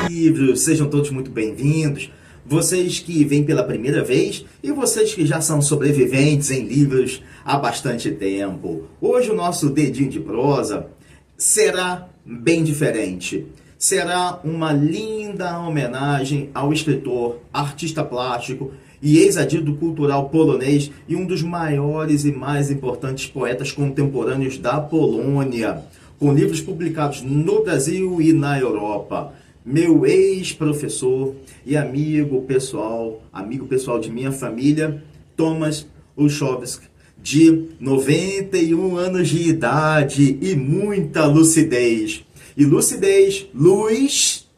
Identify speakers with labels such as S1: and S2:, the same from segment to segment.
S1: livros, sejam todos muito bem-vindos. Vocês que vêm pela primeira vez e vocês que já são sobreviventes em livros há bastante tempo. Hoje o nosso dedinho de prosa será bem diferente. Será uma linda homenagem ao escritor, artista plástico e ex-adido cultural polonês e um dos maiores e mais importantes poetas contemporâneos da Polônia, com livros publicados no Brasil e na Europa. Meu ex-professor e amigo pessoal de minha família, Tomasz Olszewski, de 91 anos de idade e muita lucidez. E lucidez, luz,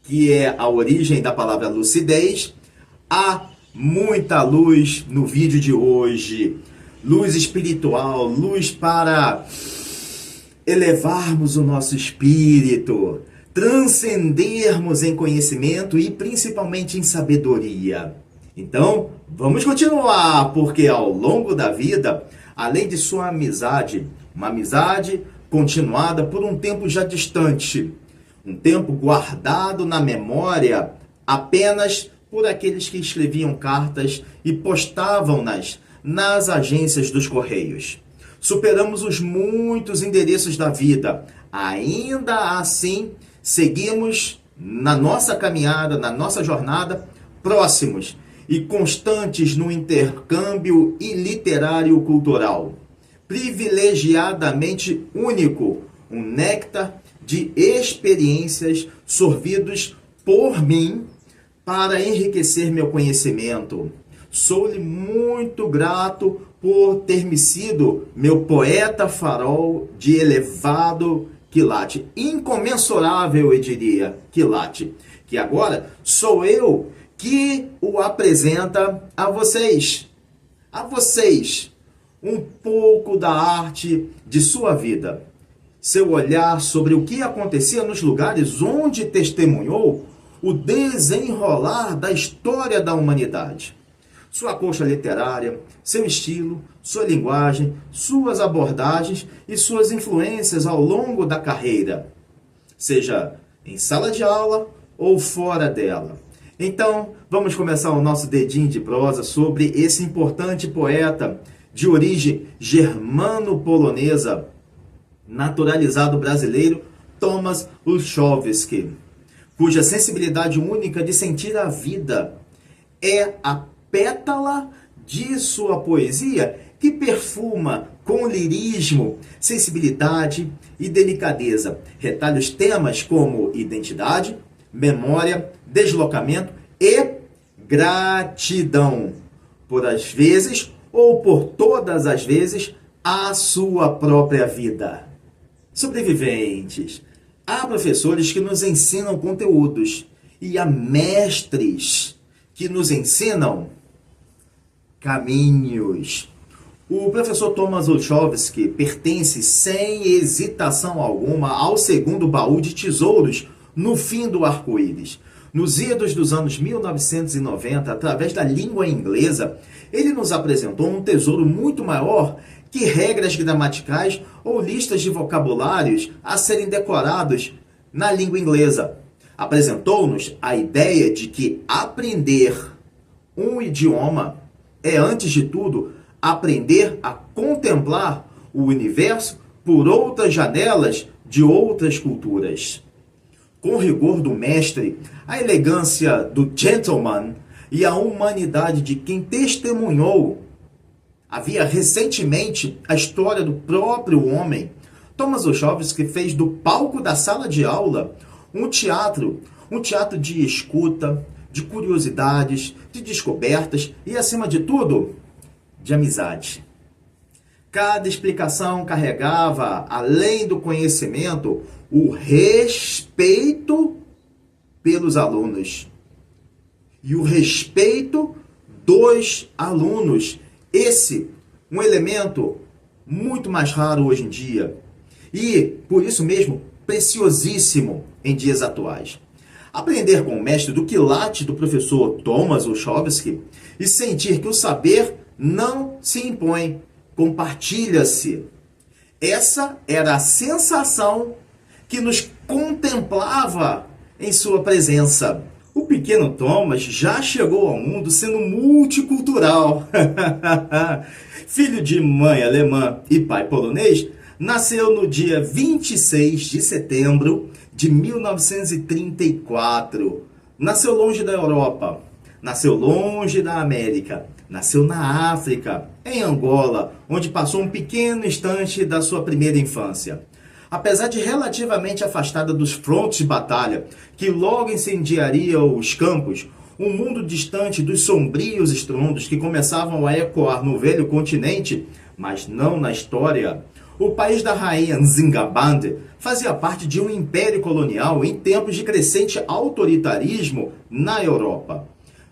S1: que é a origem da palavra lucidez, há muita luz no vídeo de hoje. Luz espiritual, luz para elevarmos o nosso espírito, transcendermos em conhecimento e principalmente em sabedoria. Então, vamos continuar, porque ao longo da vida, além de sua amizade, uma amizade continuada por um tempo já distante, um tempo guardado na memória apenas por aqueles que escreviam cartas e postavam-nas nas agências dos Correios. Superamos os muitos endereços da vida, ainda assim seguimos na nossa caminhada, na nossa jornada, próximos e constantes no intercâmbio literário cultural. Privilegiadamente único, um néctar de experiências sorvidos por mim para enriquecer meu conhecimento. Sou-lhe muito grato por ter me sido meu poeta farol de elevado quilate, incomensurável, eu diria, quilate, que agora sou eu que o apresenta a vocês, um pouco da arte de sua vida, seu olhar sobre o que acontecia nos lugares onde testemunhou o desenrolar da história da humanidade. Sua colcha literária, seu estilo, sua linguagem, suas abordagens e suas influências ao longo da carreira, seja em sala de aula ou fora dela. Então, vamos começar o nosso dedinho de prosa sobre esse importante poeta de origem germano-polonesa, naturalizado brasileiro, Tomasz Olszewski, cuja sensibilidade única de sentir a vida é a pétala de sua poesia que perfuma com lirismo, sensibilidade e delicadeza. Retalha os temas como identidade, memória, deslocamento e gratidão, por às vezes ou por todas as vezes, a sua própria vida. Sobreviventes, há professores que nos ensinam conteúdos e há mestres que nos ensinam caminhos. O professor Tomasz Olszewski pertence sem hesitação alguma ao segundo baú de tesouros no fim do arco-íris. Nos idos dos anos 1990, através da língua inglesa, ele nos apresentou um tesouro muito maior que regras gramaticais ou listas de vocabulários a serem decorados na língua inglesa. Apresentou-nos a ideia de que aprender um idioma é, antes de tudo, aprender a contemplar o universo por outras janelas de outras culturas. Com o rigor do mestre, a elegância do gentleman e a humanidade de quem testemunhou havia recentemente a história do próprio homem, Tomasz Olszewski fez do palco da sala de aula um teatro de escuta, de curiosidades, de descobertas e, acima de tudo, de amizade. Cada explicação carregava, além do conhecimento, o respeito pelos alunos e o respeito dos alunos. Esse, um elemento muito mais raro hoje em dia e, por isso mesmo, preciosíssimo em dias atuais. Aprender com o mestre do quilate do professor Tomasz Olszewski e sentir que o saber não se impõe, compartilha-se. Essa era a sensação que nos contemplava em sua presença. O pequeno Thomas já chegou ao mundo sendo multicultural. Filho de mãe alemã e pai polonês, nasceu no dia 26 de setembro de 1934. Nasceu longe da Europa, nasceu longe da América, nasceu na África, em Angola, onde passou um pequeno instante da sua primeira infância. Apesar de relativamente afastada dos frontes de batalha, que logo incendiariam os campos, um mundo distante dos sombrios estrondos que começavam a ecoar no velho continente, mas não na história, o país da rainha Nzingabande fazia parte de um império colonial em tempos de crescente autoritarismo na Europa.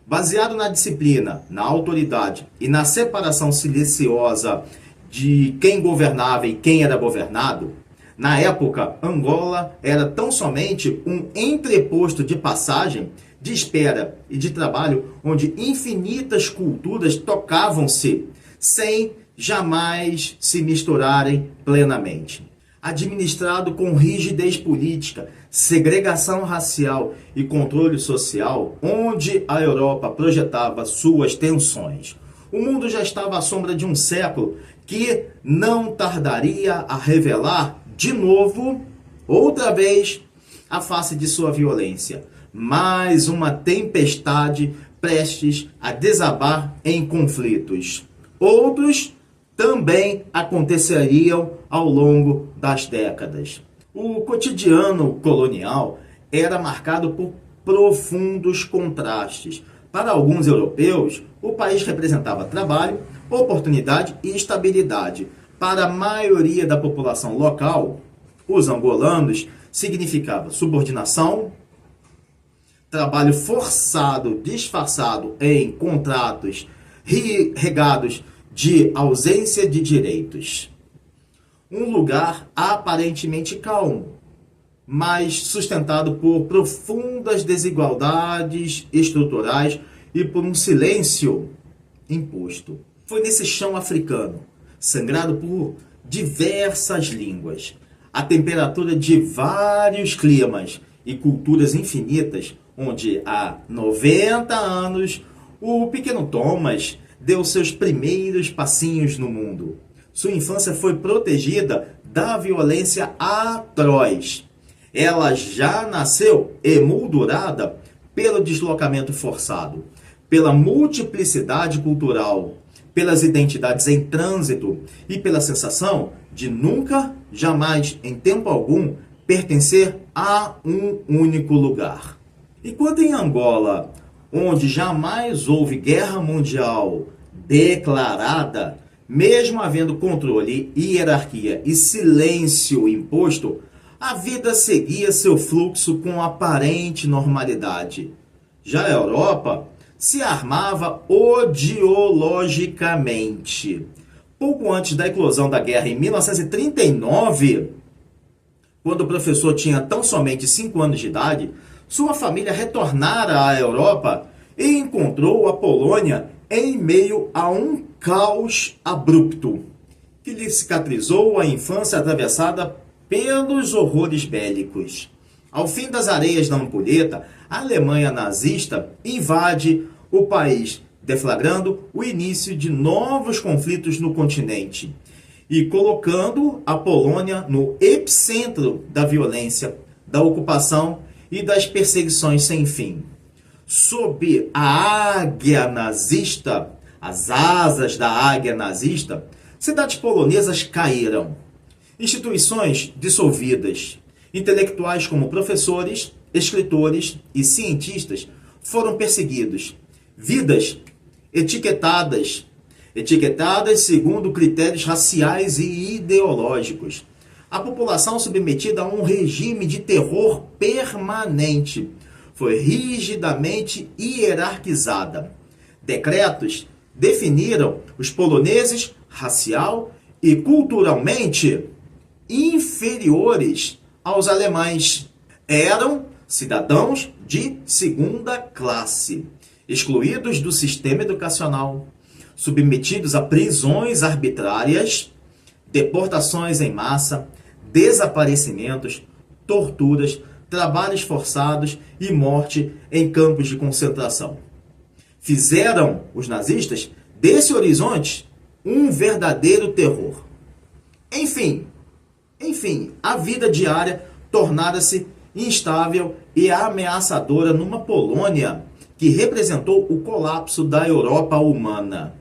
S1: Baseado na disciplina, na autoridade e na separação silenciosa de quem governava e quem era governado, na época, Angola era tão somente um entreposto de passagem, de espera e de trabalho onde infinitas culturas tocavam-se, sem jamais se misturarem plenamente. Administrado com rigidez política, segregação racial e controle social, onde a Europa projetava suas tensões. O mundo já estava à sombra de um século que não tardaria a revelar de novo, outra vez, a face de sua violência. Mais uma tempestade prestes a desabar em conflitos. Outros também aconteceriam ao longo das décadas. O cotidiano colonial era marcado por profundos contrastes. Para alguns europeus, o país representava trabalho, oportunidade e estabilidade. Para a maioria da população local, os angolanos, significava subordinação, trabalho forçado, disfarçado em contratos regados de ausência de direitos. Um lugar aparentemente calmo, mas sustentado por profundas desigualdades estruturais e por um silêncio imposto. Foi nesse chão africano, sangrado por diversas línguas, a temperatura de vários climas e culturas infinitas, onde há 90 anos o pequeno Thomas deu seus primeiros passinhos no mundo. Sua infância foi protegida da violência atroz. Ela já nasceu emoldurada pelo deslocamento forçado, pela multiplicidade cultural, pelas identidades em trânsito e pela sensação de nunca, jamais, em tempo algum, pertencer a um único lugar. Enquanto em Angola, onde jamais houve guerra mundial declarada, mesmo havendo controle, hierarquia e silêncio imposto, a vida seguia seu fluxo com aparente normalidade. Já a Europa se armava odiologicamente. Pouco antes da eclosão da guerra, em 1939, quando o professor tinha tão somente 5 anos de idade, sua família retornara à Europa e encontrou a Polônia em meio a um caos abrupto, que lhe cicatrizou a infância atravessada pelos horrores bélicos. Ao fim das areias da Ampulheta, a Alemanha nazista invade o país, deflagrando o início de novos conflitos no continente e colocando a Polônia no epicentro da violência, da ocupação e das perseguições sem fim. Sob a águia nazista, as asas da águia nazista, cidades polonesas caíram, instituições dissolvidas, intelectuais como professores, escritores e cientistas foram perseguidos, vidas etiquetadas segundo critérios raciais e ideológicos. A população submetida a um regime de terror permanente foi rigidamente hierarquizada. Decretos definiram os poloneses racial e culturalmente inferiores aos alemães. Eram cidadãos de segunda classe, excluídos do sistema educacional, submetidos a prisões arbitrárias, deportações em massa, desaparecimentos, torturas, trabalhos forçados e morte em campos de concentração. Fizeram os nazistas desse horizonte um verdadeiro terror. Enfim, a vida diária tornara-se instável e ameaçadora numa Polônia que representou o colapso da Europa humana.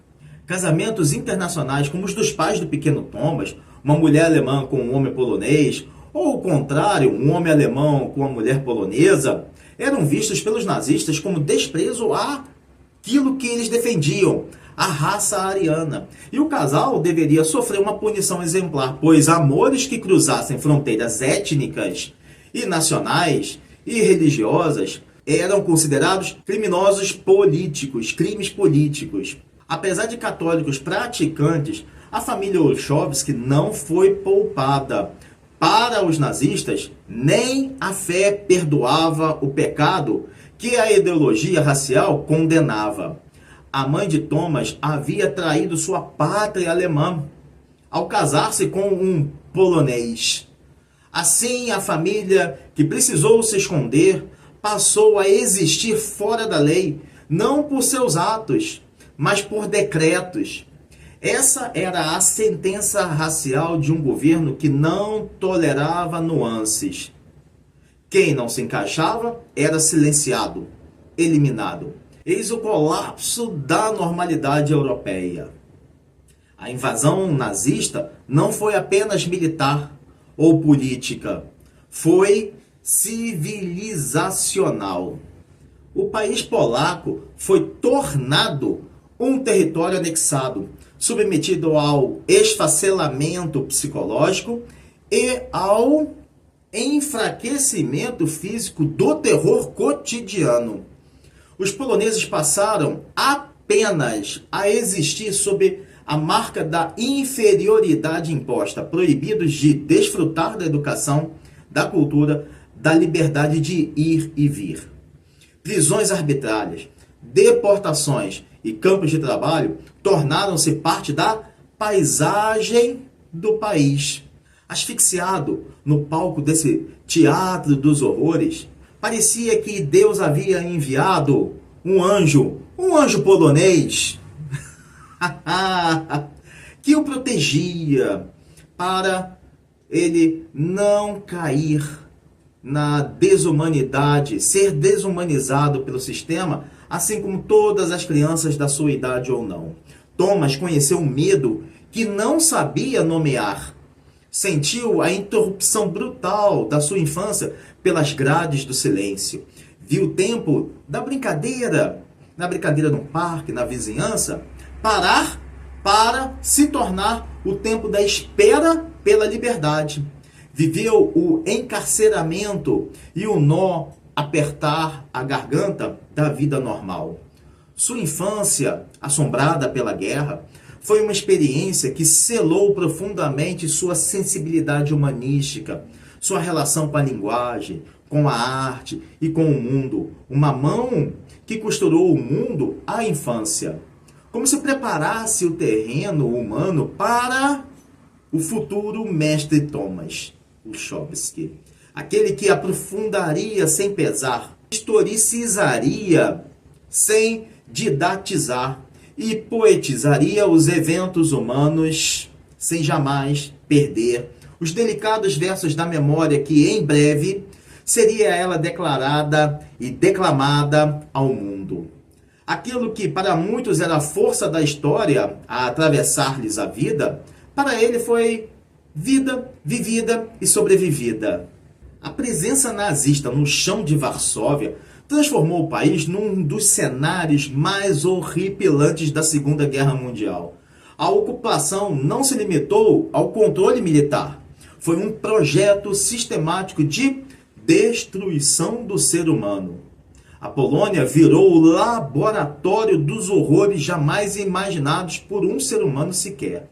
S1: Casamentos internacionais como os dos pais do pequeno Thomas, uma mulher alemã com um homem polonês, ou o contrário, um homem alemão com uma mulher polonesa, eram vistos pelos nazistas como desprezo àquilo que eles defendiam, a raça ariana. E o casal deveria sofrer uma punição exemplar, pois amores que cruzassem fronteiras étnicas e nacionais e religiosas eram considerados criminosos políticos, crimes políticos. Apesar de católicos praticantes, a família Olszewski não foi poupada. Para os nazistas, nem a fé perdoava o pecado que a ideologia racial condenava. A mãe de Thomas havia traído sua pátria alemã ao casar-se com um polonês. Assim, a família, que precisou se esconder, passou a existir fora da lei, não por seus atos, mas por decretos. Essa era a sentença racial de um governo que não tolerava nuances. Quem não se encaixava era silenciado, eliminado. Eis o colapso da normalidade europeia. A invasão nazista não foi apenas militar ou política, foi civilizacional. O país polaco foi tornado um território anexado, submetido ao esfacelamento psicológico e ao enfraquecimento físico do terror cotidiano. Os poloneses passaram apenas a existir sob a marca da inferioridade imposta, proibidos de desfrutar da educação, da cultura, da liberdade de ir e vir. Prisões arbitrárias, deportações e campos de trabalho tornaram-se parte da paisagem do país. Asfixiado no palco desse teatro dos horrores, parecia que Deus havia enviado um anjo polonês, que o protegia para ele não cair na desumanidade, ser desumanizado pelo sistema, assim como todas as crianças da sua idade ou não. Thomas conheceu um medo que não sabia nomear. Sentiu a interrupção brutal da sua infância pelas grades do silêncio. Viu o tempo da brincadeira, na brincadeira no parque, na vizinhança, parar para se tornar o tempo da espera pela liberdade. Viveu o encarceramento e o nó apertar a garganta da vida normal. Sua infância, assombrada pela guerra, foi uma experiência que selou profundamente sua sensibilidade humanística, sua relação com a linguagem, com a arte e com o mundo. Uma mão que costurou o mundo à infância, como se preparasse o terreno humano para o futuro mestre Thomas Olszewski, aquele que aprofundaria sem pesar, historicizaria sem didatizar e poetizaria os eventos humanos sem jamais perder os delicados versos da memória que em breve seria ela declarada e declamada ao mundo. Aquilo que para muitos era a força da história a atravessar-lhes a vida, para ele foi vida vivida e sobrevivida. A presença nazista no chão de Varsóvia transformou o país num dos cenários mais horripilantes da Segunda Guerra Mundial. A ocupação não se limitou ao controle militar. Foi um projeto sistemático de destruição do ser humano. A Polônia virou o laboratório dos horrores jamais imaginados por um ser humano sequer.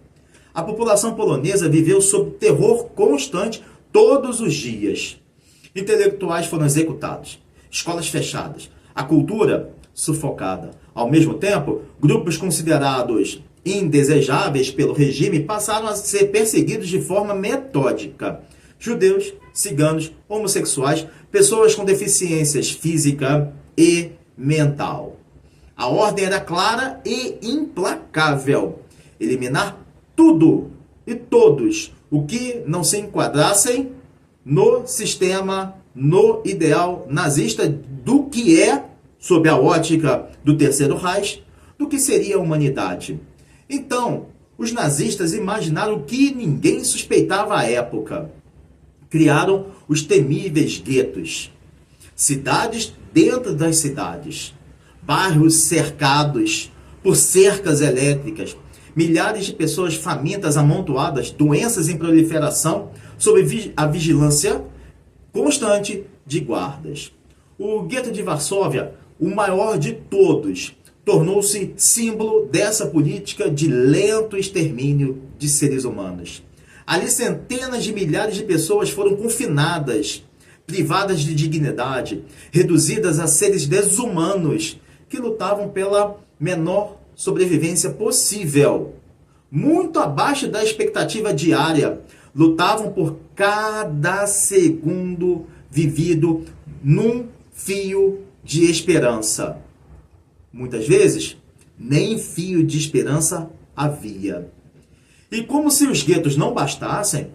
S1: A população polonesa viveu sob terror constante todos os dias. Intelectuais foram executados, escolas fechadas, a cultura sufocada. Ao mesmo tempo, grupos considerados indesejáveis pelo regime passaram a ser perseguidos de forma metódica. judeus, ciganos, homossexuais, pessoas com deficiências física e mental. A ordem era clara e implacável: eliminar tudo e todos o que não se enquadrassem no sistema, no ideal nazista do que é, sob a ótica do Terceiro Reich, do que seria a humanidade. Então, os nazistas imaginaram o que ninguém suspeitava à época. Criaram os temíveis guetos. Cidades dentro das cidades. Bairros cercados por cercas elétricas. Milhares de pessoas famintas, amontoadas, doenças em proliferação, sob a vigilância constante de guardas. O gueto de Varsóvia, o maior de todos, tornou-se símbolo dessa política de lento extermínio de seres humanos. Ali centenas de milhares de pessoas foram confinadas, privadas de dignidade, reduzidas a seres desumanos que lutavam pela menor sobrevivência possível. Muito abaixo da expectativa diária, lutavam por cada segundo vivido num fio de esperança. Muitas vezes, nem fio de esperança havia. E como se os guetos não bastassem,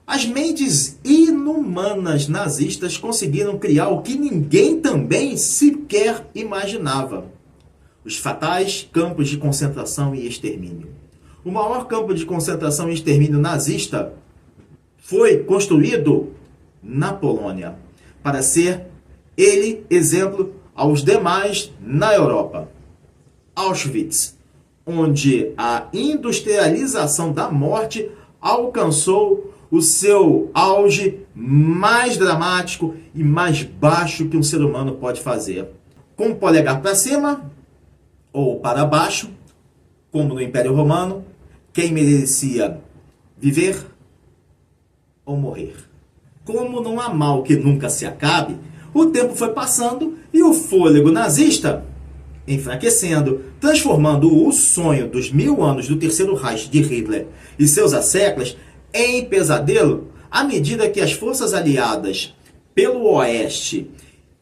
S1: as mentes inumanas nazistas conseguiram criar o que ninguém também sequer imaginava: os fatais campos de concentração e extermínio. O maior campo de concentração e extermínio nazista foi construído na Polônia, para ser ele exemplo aos demais na Europa. Auschwitz, onde a industrialização da morte alcançou o seu auge mais dramático e mais baixo que um ser humano pode fazer. Com o polegar para cima ou para baixo, como no Império Romano, quem merecia viver ou morrer. Como não há mal que nunca se acabe, o tempo foi passando e o fôlego nazista enfraquecendo, transformando o sonho dos 1000 anos do Terceiro Reich de Hitler e seus asseclas em pesadelo, à medida que as forças aliadas pelo oeste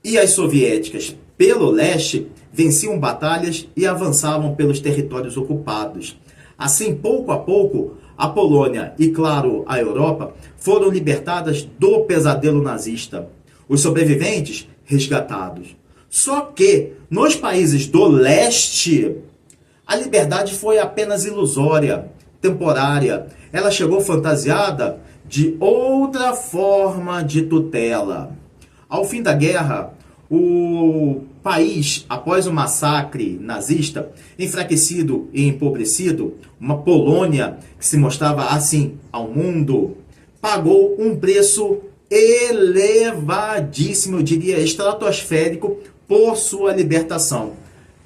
S1: e as soviéticas pelo leste venciam batalhas e avançavam pelos territórios ocupados. Assim, pouco a pouco, a Polônia e, claro, a Europa foram libertadas do pesadelo nazista. Os sobreviventes resgatados. Só que, nos países do leste, a liberdade foi apenas ilusória, temporária. Ela chegou fantasiada de outra forma de tutela. Ao fim da guerra, o país, após o massacre nazista, enfraquecido e empobrecido, uma Polônia que se mostrava assim ao mundo, pagou um preço elevadíssimo, eu diria estratosférico, por sua libertação.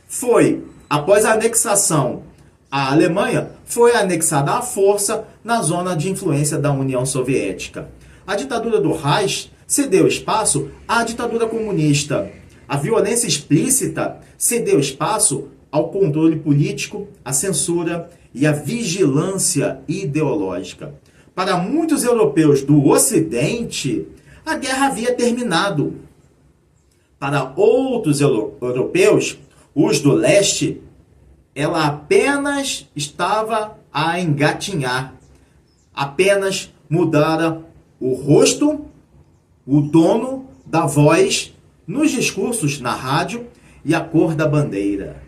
S1: Foi, após a anexação, a Alemanha foi anexada à força na zona de influência da União Soviética. A ditadura do Reich cedeu espaço à ditadura comunista. A violência explícita cedeu espaço ao controle político, à censura e à vigilância ideológica. Para muitos europeus do Ocidente, a guerra havia terminado. Para outros europeus, os do leste, ela apenas estava a engatinhar. Apenas mudara o rosto, o dono da voz nos discursos na rádio e a cor da bandeira.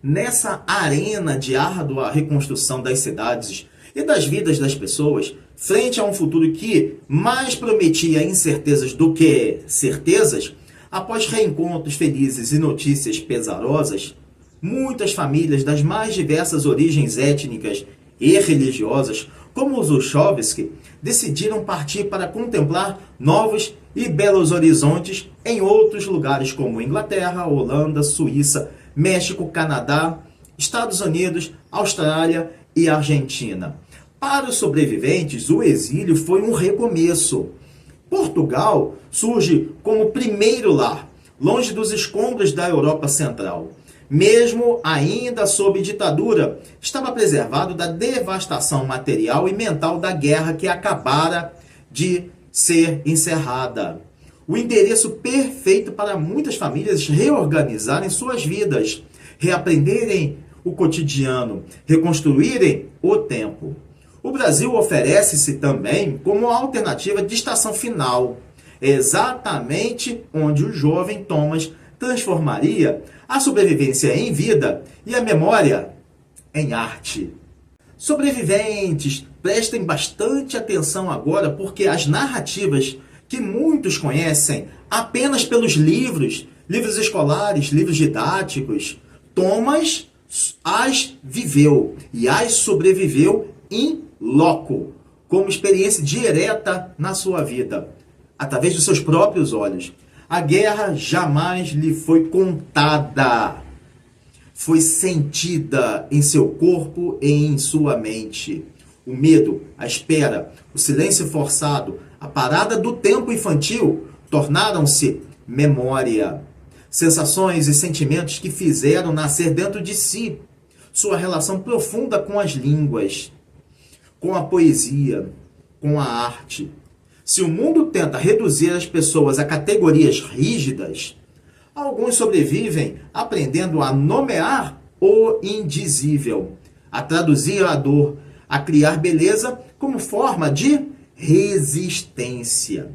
S1: Nessa arena de árdua reconstrução das cidades e das vidas das pessoas, frente a um futuro que mais prometia incertezas do que certezas, após reencontros felizes e notícias pesarosas, muitas famílias das mais diversas origens étnicas e religiosas, como os Zuchovski, decidiram partir para contemplar novos e belos horizontes em outros lugares como Inglaterra, Holanda, Suíça, México, Canadá, Estados Unidos, Austrália e Argentina. Para os sobreviventes, o exílio foi um recomeço. Portugal surge como primeiro lar, longe dos escombros da Europa Central. Mesmo ainda sob ditadura, estava preservado da devastação material e mental da guerra que acabara de ser encerrada. O endereço perfeito para muitas famílias reorganizarem suas vidas, reaprenderem o cotidiano, reconstruírem o tempo. O Brasil oferece-se também como alternativa de estação final, exatamente onde o jovem Thomas transformaria a sobrevivência em vida e a memória em arte. Sobreviventes, prestem bastante atenção agora, porque as narrativas que muitos conhecem apenas pelos livros escolares, livros didáticos, Thomas as viveu e as sobreviveu in loco, como experiência direta na sua vida, através dos seus próprios olhos. A guerra jamais lhe foi contada, foi sentida em seu corpo e em sua mente. O medo, a espera, o silêncio forçado, a parada do tempo infantil tornaram-se memória. Sensações e sentimentos que fizeram nascer dentro de si sua relação profunda com as línguas, com a poesia, com a arte. Se o mundo tenta reduzir as pessoas a categorias rígidas, alguns sobrevivem aprendendo a nomear o indizível, a traduzir a dor, a criar beleza como forma de resistência.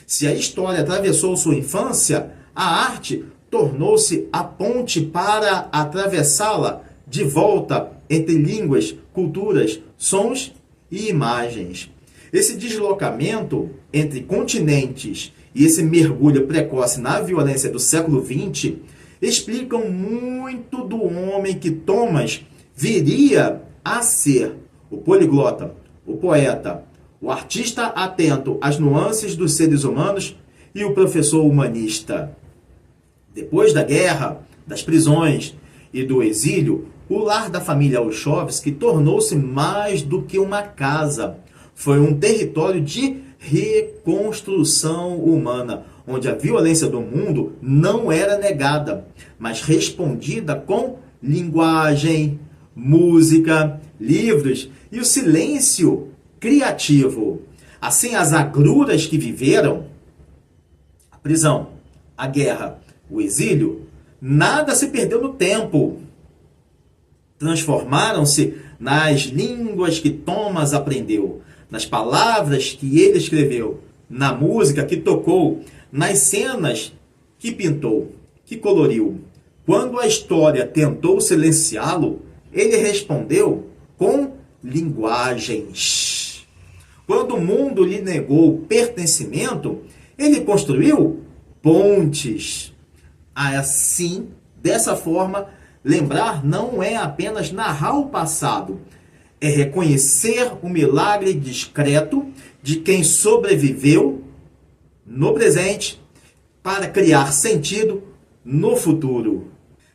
S1: Se a história atravessou sua infância, a arte tornou-se a ponte para atravessá-la de volta entre línguas, culturas, sons e imagens. Esse deslocamento entre continentes e esse mergulho precoce na violência do século XX explicam muito do homem que Thomas viria a ser: o poliglota, o poeta, o artista atento às nuances dos seres humanos e o professor humanista. Depois da guerra, das prisões e do exílio, o lar da família Olchovsky tornou-se mais do que uma casa. Foi um território de reconstrução humana, onde a violência do mundo não era negada, mas respondida com linguagem, música, livros e o silêncio criativo. Assim, as agruras que viveram, a prisão, a guerra, o exílio, nada se perdeu no tempo. Transformaram-se nas línguas que Thomas aprendeu, nas palavras que ele escreveu, na música que tocou, nas cenas que pintou, que coloriu. Quando a história tentou silenciá-lo, ele respondeu com linguagens. Quando o mundo lhe negou pertencimento, ele construiu pontes. Assim, dessa forma, lembrar não é apenas narrar o passado, é reconhecer o milagre discreto de quem sobreviveu no presente para criar sentido no futuro.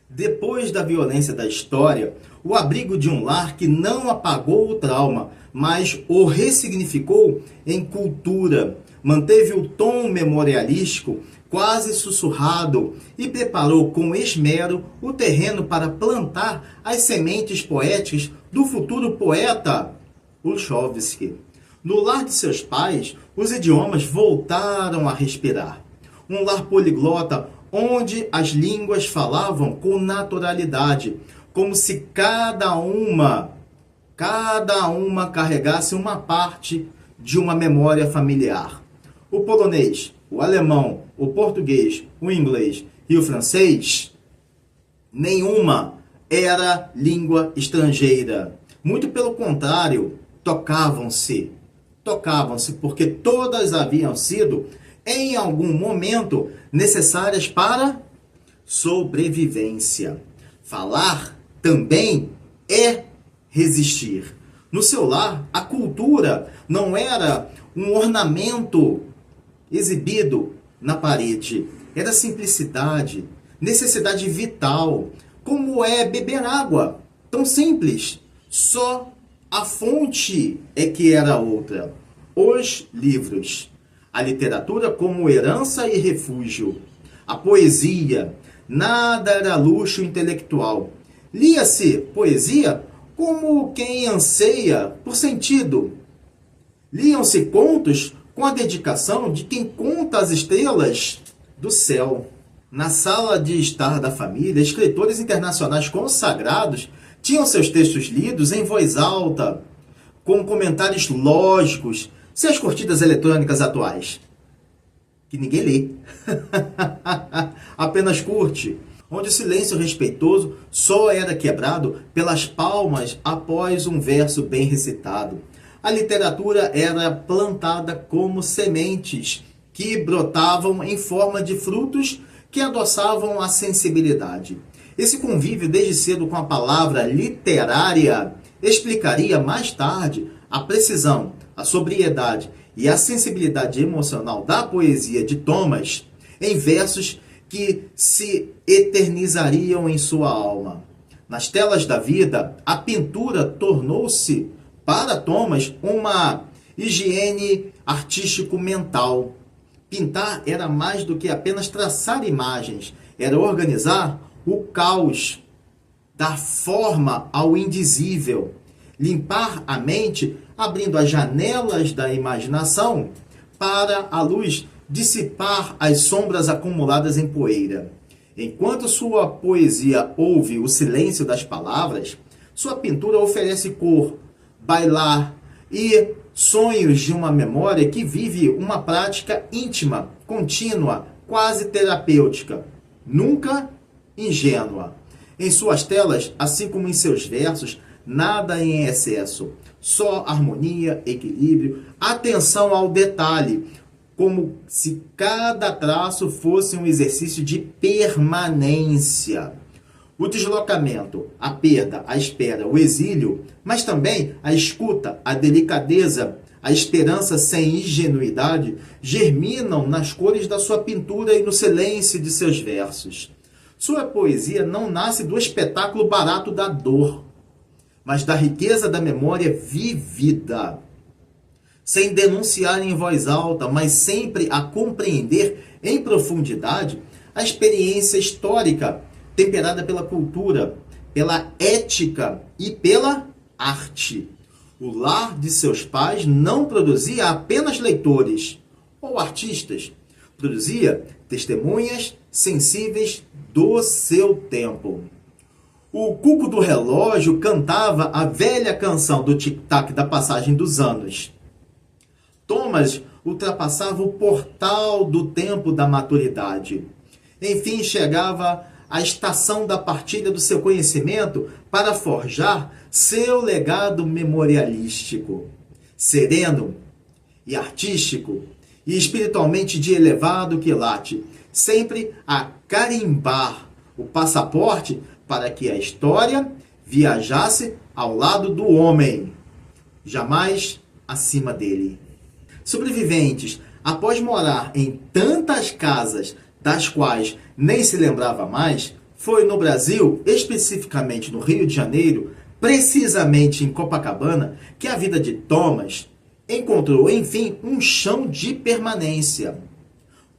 S1: Depois da violência da história, o abrigo de um lar que não apagou o trauma, mas o ressignificou em cultura, manteve o tom memorialístico quase sussurrado e preparou com esmero o terreno para plantar as sementes poéticas do futuro poeta Olchovsky. No lar de seus pais, os idiomas voltaram a respirar. Um lar poliglota onde as línguas falavam com naturalidade, como se cada uma carregasse uma parte de uma memória familiar. O polonês, o alemão, o português, o inglês e o francês, nenhuma era língua estrangeira. Muito pelo contrário, tocavam-se, porque todas haviam sido, em algum momento, necessárias para sobrevivência. Falar também é resistir. No seu lar, a cultura não era um ornamento exibido na parede. Era simplicidade, necessidade vital, como é beber água. Tão simples. Só a fonte é que era outra. Os livros. A literatura como herança e refúgio. A poesia. Nada era luxo intelectual. Lia-se poesia como quem anseia por sentido. Liam-se contos com a dedicação de quem conta as estrelas do céu. Na sala de estar da família, escritores internacionais consagrados tinham seus textos lidos em voz alta, com comentários lógicos, sem as curtidas eletrônicas atuais, que ninguém lê, apenas curte, onde o silêncio respeitoso só era quebrado pelas palmas após um verso bem recitado. A literatura era plantada como sementes que brotavam em forma de frutos que adoçavam a sensibilidade. Esse convívio desde cedo com a palavra literária explicaria mais tarde a precisão, a sobriedade e a sensibilidade emocional da poesia de Thomas em versos que se eternizariam em sua alma. Nas telas da vida, a pintura tornou-se, para Thomas, uma higiene artístico-mental. Pintar era mais do que apenas traçar imagens, era organizar o caos, dar forma ao indizível, limpar a mente, abrindo as janelas da imaginação para a luz dissipar as sombras acumuladas em poeira. Enquanto sua poesia ouve o silêncio das palavras, sua pintura oferece cor, bailar e sonhos de uma memória que vive uma prática íntima, contínua, quase terapêutica, nunca ingênua. Em suas telas, assim como em seus versos, nada em excesso, só harmonia, equilíbrio, atenção ao detalhe, como se cada traço fosse um exercício de permanência. O deslocamento, a perda, a espera, o exílio, mas também a escuta, a delicadeza, a esperança sem ingenuidade, germinam nas cores da sua pintura e no silêncio de seus versos. Sua poesia não nasce do espetáculo barato da dor, mas da riqueza da memória vivida. Sem denunciar em voz alta, mas sempre a compreender em profundidade a experiência histórica temperada pela cultura, pela ética e pela arte. O lar de seus pais não produzia apenas leitores ou artistas, produzia testemunhas sensíveis do seu tempo. O cuco do relógio cantava a velha canção do tic-tac da passagem dos anos. Thomas ultrapassava o portal do tempo da maturidade. Enfim, chegava a estação da partilha do seu conhecimento para forjar seu legado memorialístico, sereno e artístico e espiritualmente de elevado quilate, sempre a carimbar o passaporte para que a história viajasse ao lado do homem, jamais acima dele. Sobreviventes, após morar em tantas casas das quais nem se lembrava mais, foi no Brasil, especificamente no Rio de Janeiro, precisamente em Copacabana, que a vida de Thomas encontrou, enfim, um chão de permanência.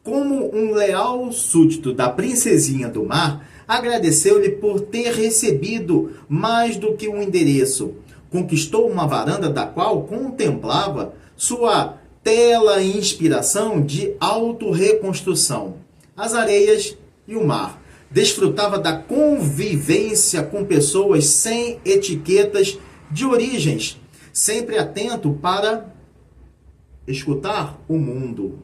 S1: Como um leal súdito da princesinha do mar, agradeceu-lhe por ter recebido mais do que um endereço. Conquistou uma varanda da qual contemplava sua tela e inspiração de autorreconstrução, as areias e o mar. Desfrutava da convivência com pessoas sem etiquetas de origens, sempre atento para escutar o mundo.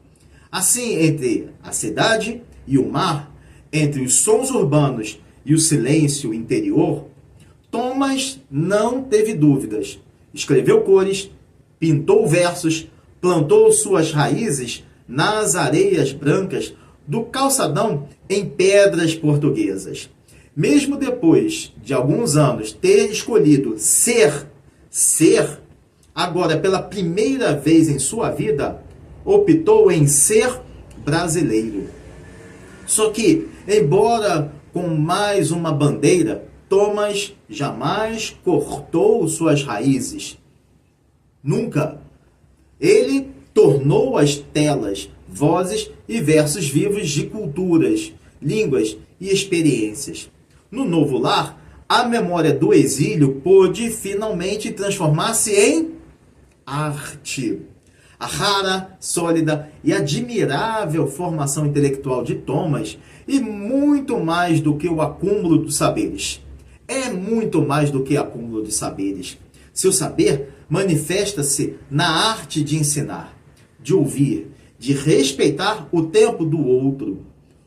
S1: Assim, entre a cidade e o mar, entre os sons urbanos e o silêncio interior, Thomas não teve dúvidas. Escreveu cores, pintou versos, plantou suas raízes nas areias brancas do calçadão em pedras portuguesas. Mesmo depois de alguns anos ter escolhido ser, agora pela primeira vez em sua vida, optou em ser brasileiro. Só que, embora com mais uma bandeira, Thomas jamais cortou suas raízes. Nunca. Ele tornou as telas, vozes e versos vivos de culturas, línguas e experiências. No novo lar, a memória do exílio pôde finalmente transformar-se em arte. A rara, sólida e admirável formação intelectual de Thomas e muito mais do que o acúmulo dos saberes. É muito mais do que acúmulo de saberes. Seu saber manifesta-se na arte de ensinar, de ouvir, de respeitar o tempo do outro,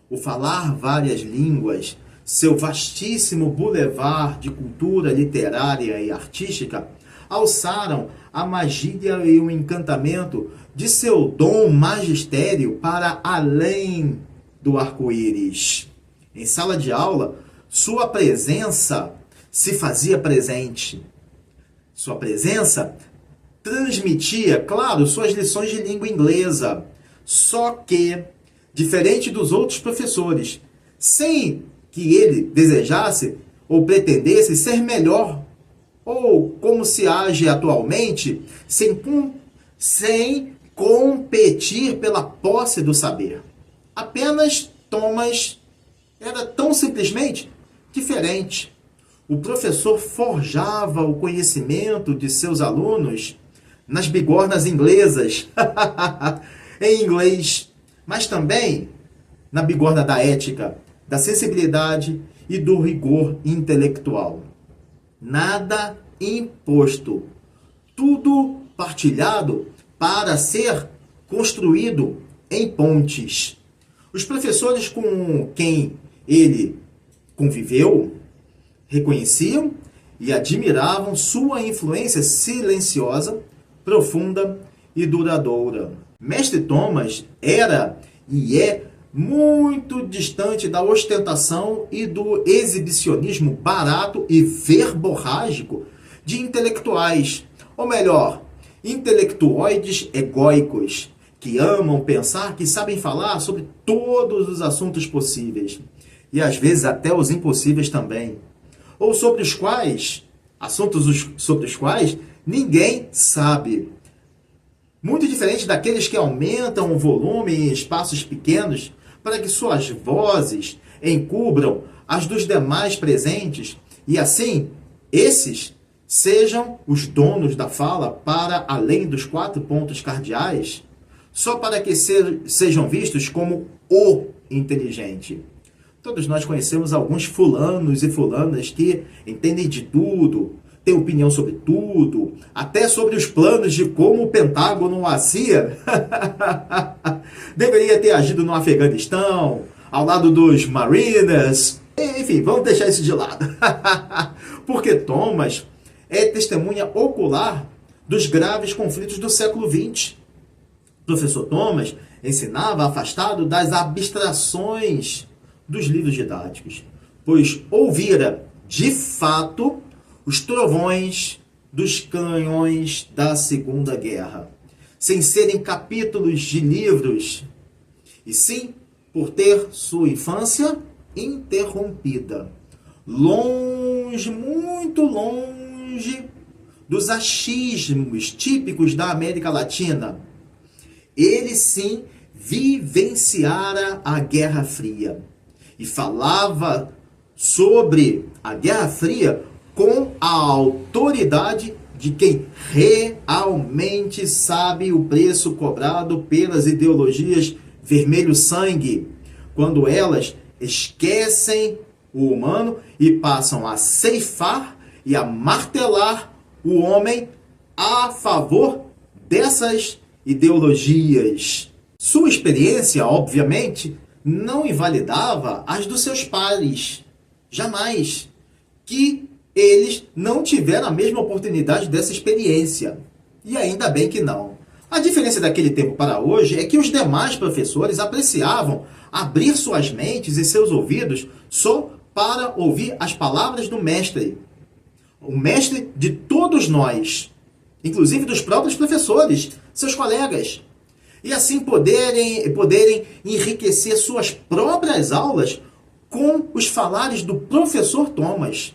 S1: o falar várias línguas, seu vastíssimo bulevar de cultura literária e artística alçaram a magia e o encantamento de seu dom magistério para além do arco-íris. Em sala de aula, sua presença se fazia presente. Sua presença transmitia, claro, suas lições de língua inglesa. Só que, diferente dos outros professores, sem que ele desejasse ou pretendesse ser melhor, ou como se age atualmente, sem competir pela posse do saber. Apenas Thomas era tão simplesmente diferente. O professor forjava o conhecimento de seus alunos nas bigornas inglesas, em inglês, mas também na bigorna da ética, da sensibilidade e do rigor intelectual. Nada imposto, tudo partilhado para ser construído em pontes. Os professores com quem ele conviveu reconheciam e admiravam sua influência silenciosa, profunda e duradoura. Mestre Thomas era e é muito distante da ostentação e do exibicionismo barato e verborrágico de intelectuais, ou melhor, intelectuoides egóicos, que amam pensar que sabem falar sobre todos os assuntos possíveis, e às vezes até os impossíveis também, ou assuntos sobre os quais ninguém sabe. Muito diferente daqueles que aumentam o volume em espaços pequenos para que suas vozes encubram as dos demais presentes e assim esses sejam os donos da fala para além dos 4 pontos cardeais, só para que sejam vistos como o inteligente. Todos nós conhecemos alguns fulanos e fulanas que entendem de tudo, têm opinião sobre tudo, até sobre os planos de como o Pentágono, a CIA, deveria ter agido no Afeganistão, ao lado dos Mariners. Enfim, vamos deixar isso de lado. Porque Thomas é testemunha ocular dos graves conflitos do século XX. O professor Thomas ensinava afastado das abstrações dos livros didáticos, pois ouvira, de fato, os trovões dos canhões da Segunda Guerra, sem serem capítulos de livros, e sim por ter sua infância interrompida, longe, muito longe dos achismos típicos da América Latina. Ele sim vivenciara a Guerra Fria e falava sobre a Guerra Fria com a autoridade de quem realmente sabe o preço cobrado pelas ideologias vermelho-sangue, quando elas esquecem o humano e passam a ceifar e a martelar o homem a favor dessas ideologias. Sua experiência, obviamente, não invalidava as dos seus pares. Jamais. Que eles não tiveram a mesma oportunidade dessa experiência. E ainda bem que não. A diferença daquele tempo para hoje é que os demais professores apreciavam abrir suas mentes e seus ouvidos só para ouvir as palavras do mestre. O mestre de todos nós, inclusive dos próprios professores, seus colegas. E assim poderem enriquecer suas próprias aulas com os falares do professor Thomas.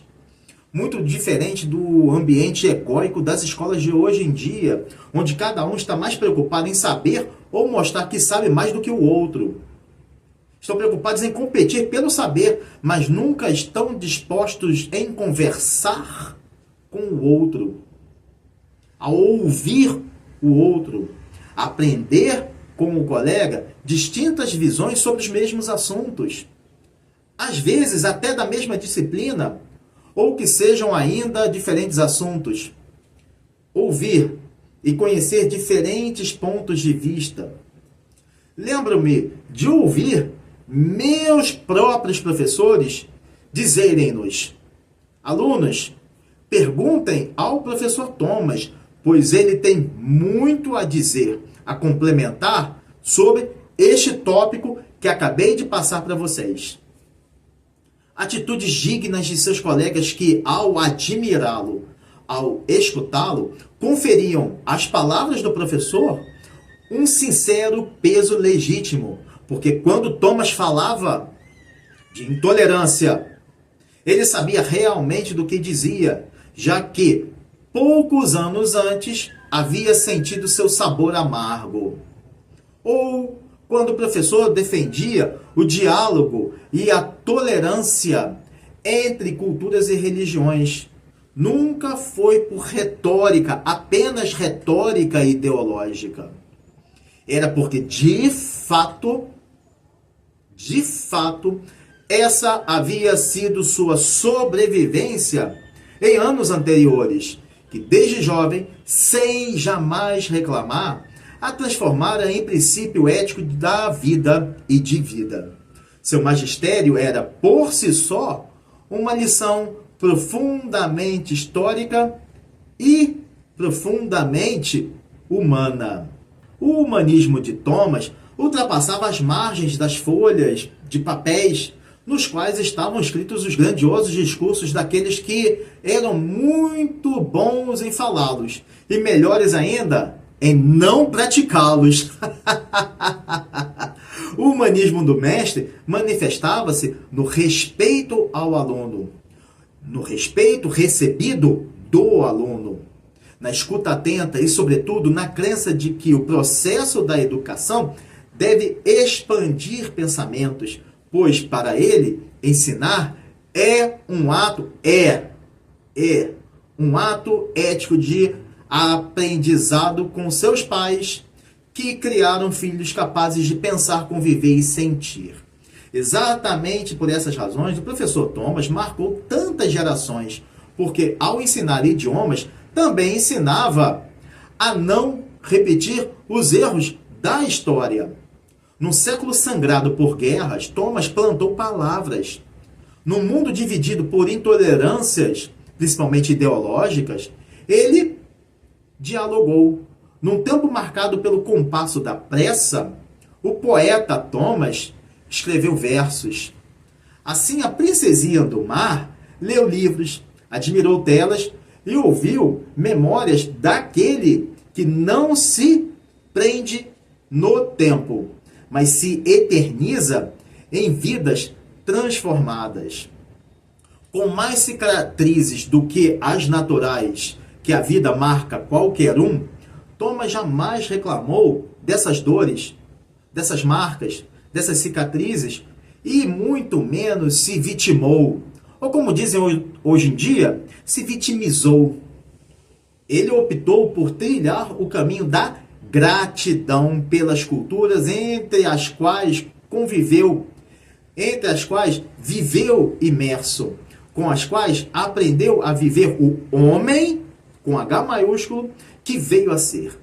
S1: Muito diferente do ambiente egóico das escolas de hoje em dia, onde cada um está mais preocupado em saber ou mostrar que sabe mais do que o outro. Estão preocupados em competir pelo saber, mas nunca estão dispostos em conversar com o outro, a ouvir o outro, aprender com o colega distintas visões sobre os mesmos assuntos, às vezes até da mesma disciplina, ou que sejam ainda diferentes assuntos. Ouvir e conhecer diferentes pontos de vista. Lembro-me de ouvir meus próprios professores dizerem-nos: alunos, perguntem ao professor Thomas, pois ele tem muito a dizer, a complementar sobre este tópico que acabei de passar para vocês. Atitudes dignas de seus colegas que, ao admirá-lo, ao escutá-lo, conferiam às palavras do professor um sincero peso legítimo, porque quando Thomas falava de intolerância, ele sabia realmente do que dizia, já que poucos anos antes havia sentido seu sabor amargo. Ou quando o professor defendia o diálogo e a tolerância entre culturas e religiões, nunca foi por retórica, apenas retórica ideológica. Era porque, de fato, essa havia sido sua sobrevivência em anos anteriores, que desde jovem, sem jamais reclamar, a transformara em princípio ético da vida e de vida. Seu magistério era, por si só, uma lição profundamente histórica e profundamente humana. O humanismo de Thomas ultrapassava as margens das folhas de papéis nos quais estavam escritos os grandiosos discursos daqueles que eram muito bons em falá-los e melhores ainda em não praticá-los. O humanismo do mestre manifestava-se no respeito ao aluno, no respeito recebido do aluno, na escuta atenta e, sobretudo, na crença de que o processo da educação deve expandir pensamentos, pois para ele ensinar é um ato ético de aprendizado com seus pais, que criaram filhos capazes de pensar, conviver e sentir. Exatamente por essas razões, o professor Thomas marcou tantas gerações, porque ao ensinar idiomas, também ensinava a não repetir os erros da história. Num século sangrado por guerras, Thomas plantou palavras. Num mundo dividido por intolerâncias, principalmente ideológicas, ele dialogou. Num tempo marcado pelo compasso da pressa, o poeta Thomas escreveu versos. Assim, a princesinha do mar leu livros, admirou telas e ouviu memórias daquele que não se prende no tempo, mas se eterniza em vidas transformadas. Com mais cicatrizes do que as naturais que a vida marca qualquer um, Thomas jamais reclamou dessas dores, dessas marcas, dessas cicatrizes e muito menos se vitimou, ou como dizem hoje em dia, se vitimizou. Ele optou por trilhar o caminho da gratidão pelas culturas entre as quais conviveu, entre as quais viveu imerso, com as quais aprendeu a viver o homem, com H maiúsculo, que veio a ser,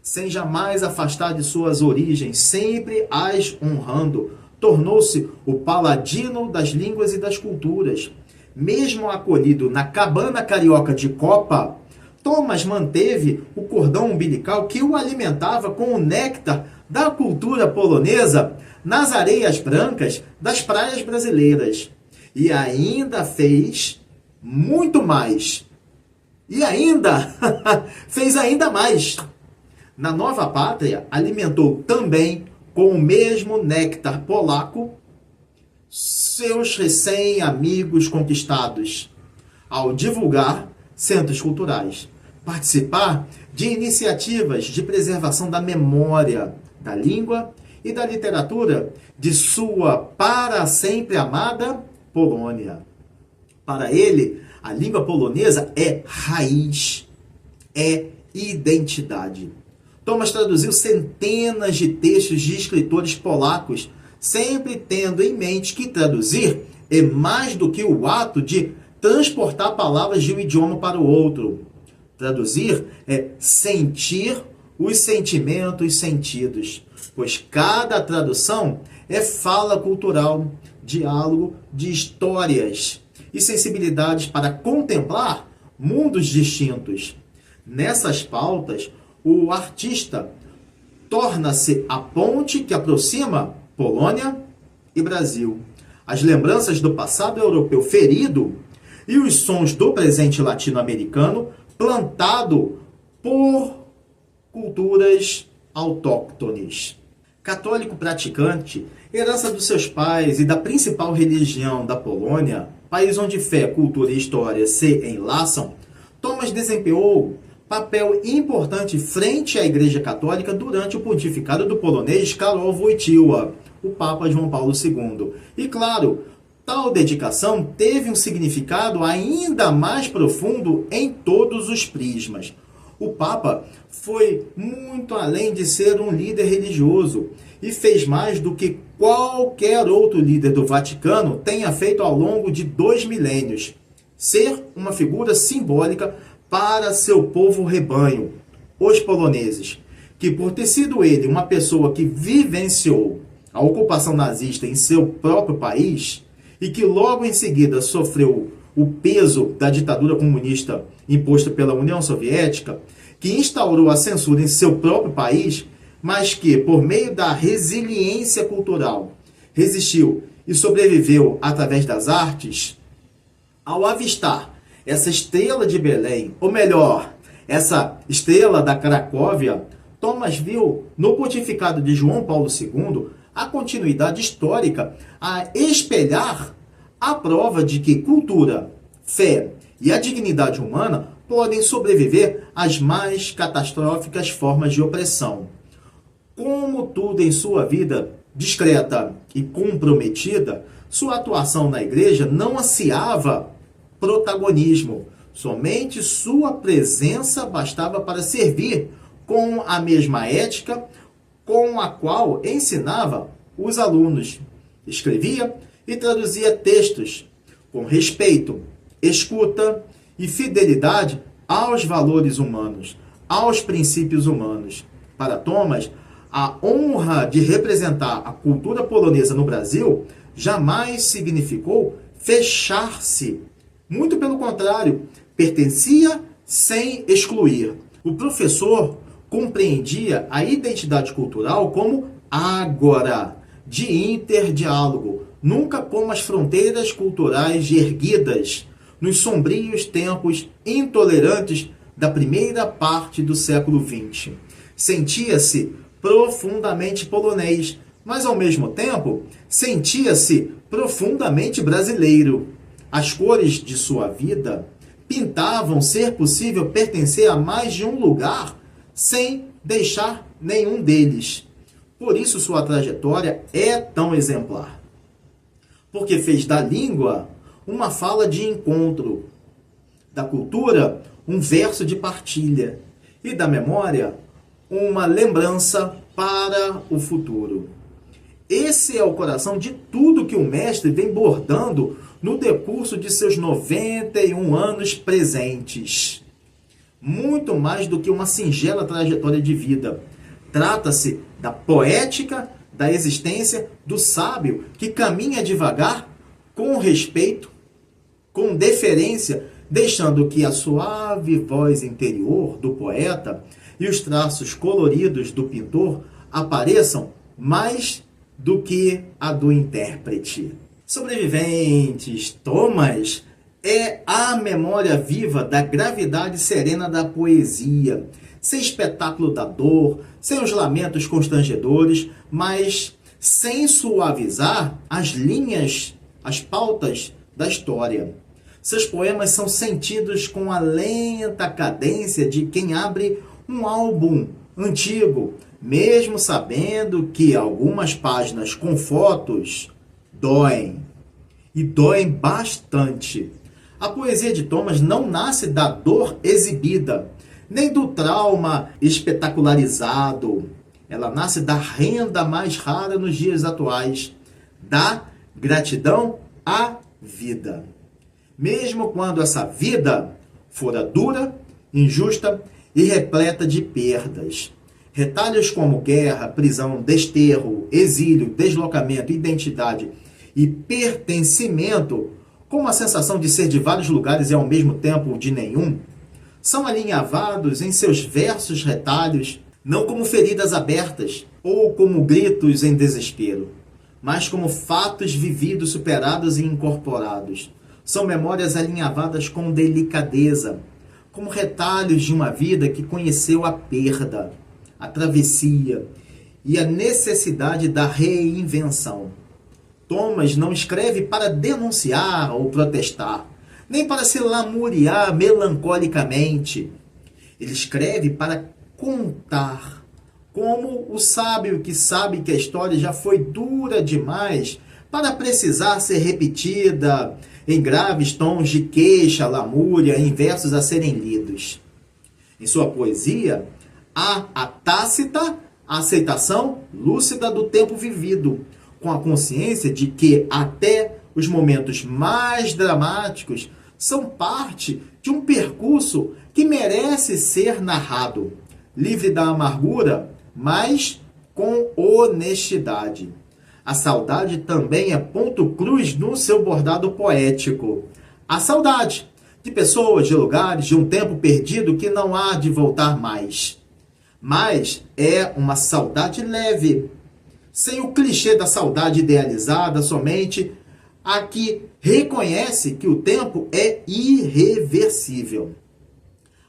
S1: sem jamais afastar de suas origens, sempre as honrando. Tornou-se o paladino das línguas e das culturas. Mesmo acolhido na cabana carioca de Copa, Thomas manteve o cordão umbilical que o alimentava com o néctar da cultura polonesa nas areias brancas das praias brasileiras. E ainda fez muito mais. E ainda fez ainda mais. Na nova pátria, alimentou também com o mesmo néctar polaco seus recém-amigos conquistados, ao divulgar centros culturais, participar de iniciativas de preservação da memória, da língua e da literatura de sua para sempre amada Polônia. Para ele, a língua polonesa é raiz, é identidade. Thomas traduziu centenas de textos de escritores polacos, sempre tendo em mente que traduzir é mais do que o ato de transportar palavras de um idioma para o outro. Traduzir é sentir os sentimentos sentidos, pois cada tradução é fala cultural, diálogo de histórias e sensibilidades para contemplar mundos distintos. Nessas pautas, o artista torna-se a ponte que aproxima Polônia e Brasil, as lembranças do passado europeu ferido e os sons do presente latino-americano plantado por culturas autóctones. Católico praticante, herança dos seus pais e da principal religião da Polônia, país onde fé, cultura e história se enlaçam, Thomas desempenhou papel importante frente à Igreja Católica durante o pontificado do polonês Karol Wojtyła, o Papa João Paulo II. E claro, tal dedicação teve um significado ainda mais profundo em todos os prismas. O Papa foi muito além de ser um líder religioso e fez mais do que qualquer outro líder do Vaticano tenha feito ao longo de 2 milênios. Ser uma figura simbólica para seu povo rebanho, os poloneses, que por ter sido ele uma pessoa que vivenciou a ocupação nazista em seu próprio país e que logo em seguida sofreu o peso da ditadura comunista imposta pela União Soviética, que instaurou a censura em seu próprio país, mas que, por meio da resiliência cultural, resistiu e sobreviveu através das artes, ao avistar essa estrela de Belém, ou melhor, essa estrela da Cracóvia, Thomas viu no pontificado de João Paulo II a continuidade histórica a espelhar a prova de que cultura, fé e a dignidade humana podem sobreviver às mais catastróficas formas de opressão. Como tudo em sua vida discreta e comprometida, sua atuação na igreja não ansiava protagonismo. Somente sua presença bastava para servir com a mesma ética com a qual ensinava os alunos. Escrevia e traduzia textos com respeito, escuta e fidelidade aos valores humanos, aos princípios humanos. Para Thomas, a honra de representar a cultura polonesa no Brasil jamais significou fechar-se. Muito pelo contrário, pertencia sem excluir. O professor compreendia a identidade cultural como ágora de interdiálogo, nunca como as fronteiras culturais erguidas nos sombrios tempos intolerantes da primeira parte do século XX. Sentia-se profundamente polonês, mas ao mesmo tempo sentia-se profundamente brasileiro. As cores de sua vida pintavam ser possível pertencer a mais de um lugar sem deixar nenhum deles. Por isso sua trajetória é tão exemplar. Porque fez da língua uma fala de encontro, da cultura um verso de partilha e da memória uma lembrança para o futuro. Esse é o coração de tudo que o mestre vem bordando no decurso de seus 91 anos presentes. Muito mais do que uma singela trajetória de vida. Trata-se da poética da existência do sábio que caminha devagar, com respeito, com deferência, deixando que a suave voz interior do poeta e os traços coloridos do pintor apareçam mais do que a do intérprete. Sobreviventes, Thomas é a memória viva da gravidade serena da poesia, sem espetáculo da dor, sem os lamentos constrangedores, mas sem suavizar as linhas, as pautas da história. Seus poemas são sentidos com a lenta cadência de quem abre um álbum antigo, mesmo sabendo que algumas páginas com fotos doem, e doem bastante. A poesia de Thomas não nasce da dor exibida, nem do trauma espetacularizado. Ela nasce da renda mais rara nos dias atuais, da gratidão à vida. Mesmo quando essa vida fora dura, injusta e repleta de perdas. Retalhos como guerra, prisão, desterro, exílio, deslocamento, identidade e pertencimento, como a sensação de ser de vários lugares e ao mesmo tempo de nenhum, são alinhavados em seus versos retalhos, não como feridas abertas ou como gritos em desespero, mas como fatos vividos, superados e incorporados. São memórias alinhavadas com delicadeza, como retalhos de uma vida que conheceu a perda, a travessia e a necessidade da reinvenção. Thomas não escreve para denunciar ou protestar, nem para se lamuriar melancolicamente. Ele escreve para contar, como o sábio que sabe que a história já foi dura demais para precisar ser repetida em graves tons de queixa, lamúria, em versos a serem lidos. Em sua poesia, há a tácita aceitação lúcida do tempo vivido, com a consciência de que até os momentos mais dramáticos são parte de um percurso que merece ser narrado, livre da amargura, mas com honestidade. A saudade também é ponto cruz no seu bordado poético. A saudade de pessoas, de lugares, de um tempo perdido que não há de voltar mais. Mas é uma saudade leve, sem o clichê da saudade idealizada, somente a que reconhece que o tempo é irreversível.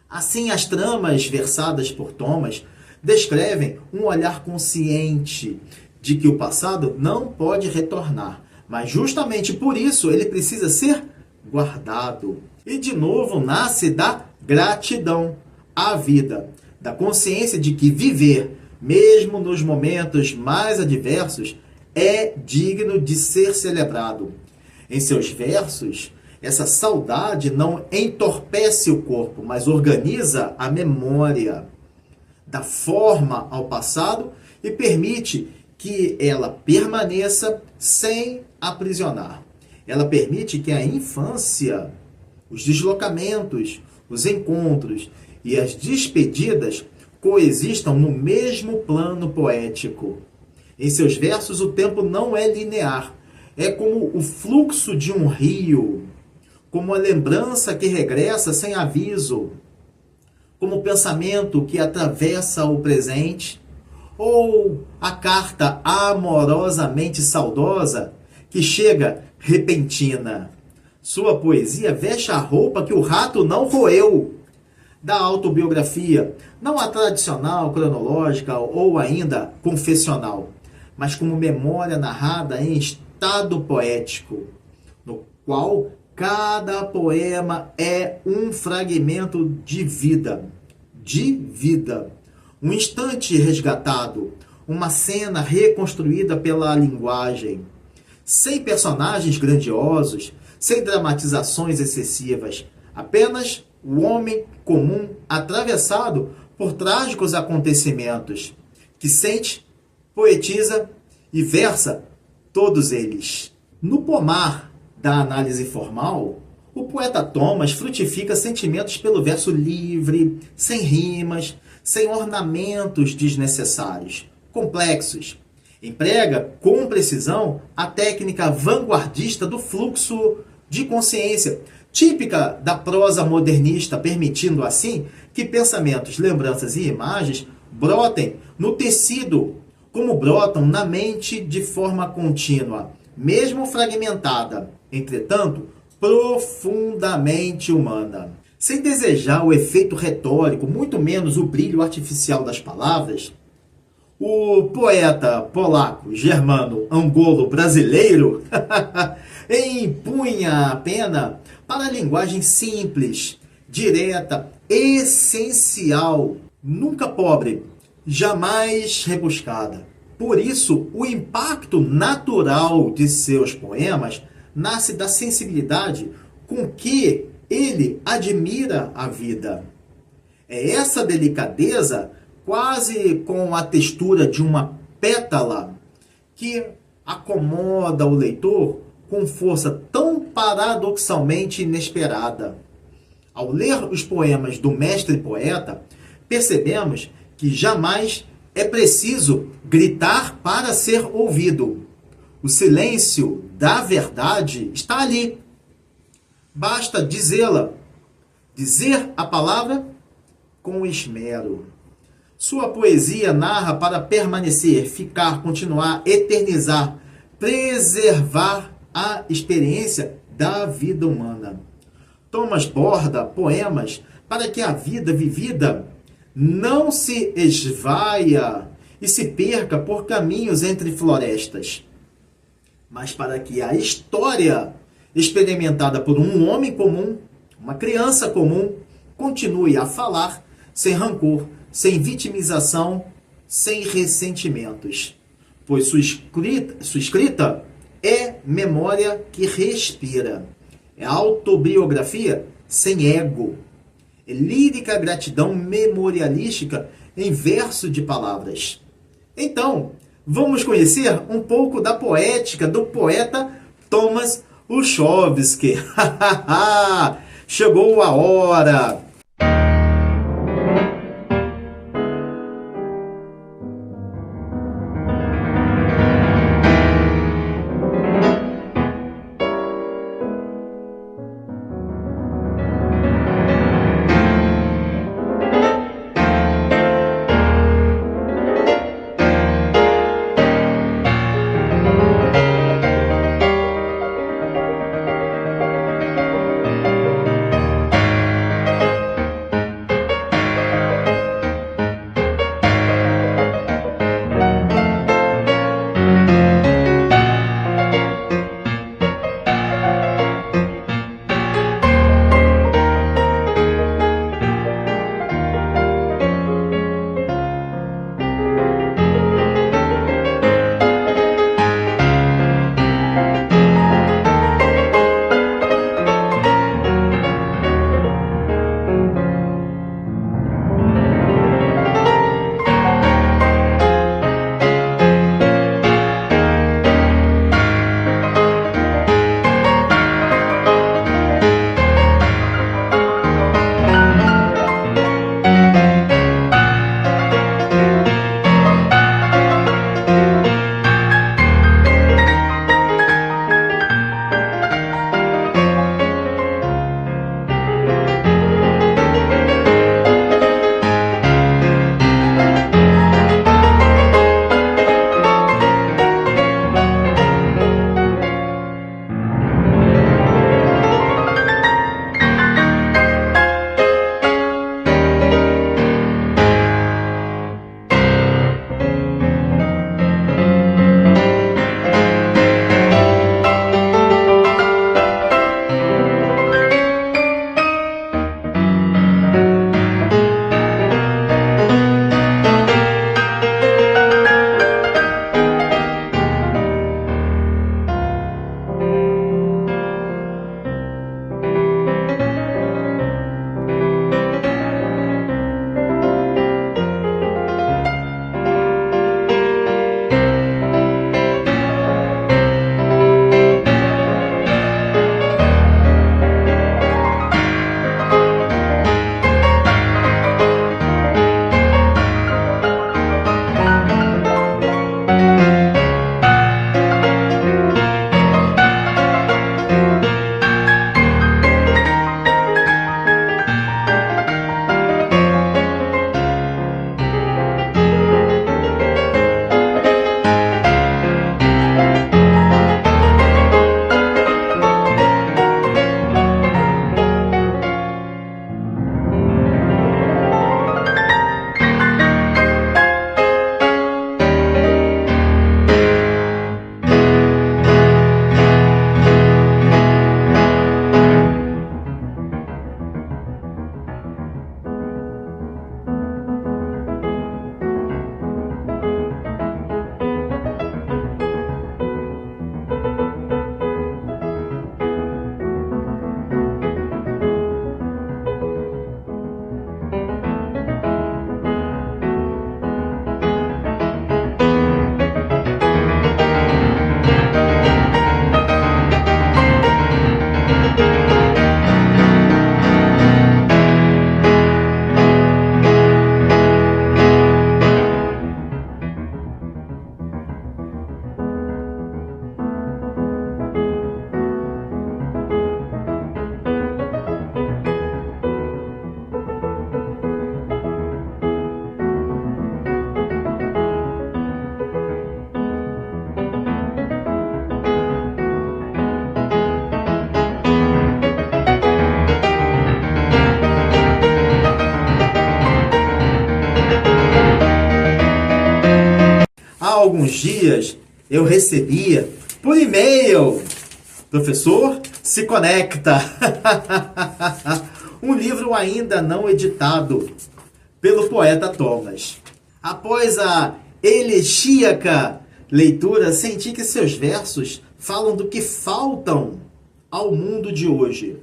S1: Assim, as tramas versadas por Thomas descrevem um olhar consciente de que o passado não pode retornar, mas justamente por isso ele precisa ser guardado. E de novo nasce da gratidão à vida, da consciência de que viver, mesmo nos momentos mais adversos, é digno de ser celebrado. Em seus versos, essa saudade não entorpece o corpo, mas organiza a memória, dá forma ao passado e permite que ela permaneça sem aprisionar. Ela permite que a infância, os deslocamentos, os encontros e as despedidas coexistam no mesmo plano poético. Em seus versos, o tempo não é linear. É como o fluxo de um rio, como a lembrança que regressa sem aviso, como o pensamento que atravessa o presente, ou a carta amorosamente saudosa que chega repentina. Sua poesia veste a roupa que o rato não roeu. Da autobiografia, não a tradicional, cronológica ou ainda confessional, mas como memória narrada em estado poético, no qual cada poema é um fragmento de vida, um instante resgatado, uma cena reconstruída pela linguagem, sem personagens grandiosos, sem dramatizações excessivas, apenas o homem comum atravessado por trágicos acontecimentos, que sente, poetiza e versa todos eles. No pomar da análise formal, o poeta Thomas frutifica sentimentos pelo verso livre, sem rimas, sem ornamentos desnecessários, complexos. Emprega com precisão a técnica vanguardista do fluxo de consciência, típica da prosa modernista, permitindo assim que pensamentos, lembranças e imagens brotem no tecido, como brotam na mente de forma contínua, mesmo fragmentada, entretanto, profundamente humana. Sem desejar o efeito retórico, muito menos o brilho artificial das palavras, o poeta polaco, germano, angolo, brasileiro empunha a pena para a linguagem simples, direta, essencial, nunca pobre, jamais rebuscada. Por isso, o impacto natural de seus poemas nasce da sensibilidade com que ele admira a vida. É essa delicadeza, quase com a textura de uma pétala, que acomoda o leitor com força tão paradoxalmente inesperada. Ao ler os poemas do mestre poeta, percebemos que jamais é preciso gritar para ser ouvido. O silêncio da verdade está ali. Basta dizê-la, dizer a palavra com esmero. Sua poesia narra para permanecer, ficar, continuar, eternizar, preservar a experiência da vida humana. Thomas borda poemas para que a vida vivida não se esvaia e se perca por caminhos entre florestas, mas para que a história experimentada por um homem comum, uma criança comum, continue a falar sem rancor, sem vitimização, sem ressentimentos. Pois sua escrita é memória que respira. É autobiografia sem ego. É lírica gratidão memorialística em verso de palavras. Então, vamos conhecer um pouco da poética do poeta Thomas Olszewski. Chegou a hora! alguns dias eu recebi por e-mail, professor, se conecta, um livro ainda não editado pelo poeta Thomas. Após a elegíaca leitura, senti que seus versos falam do que faltam ao mundo de hoje.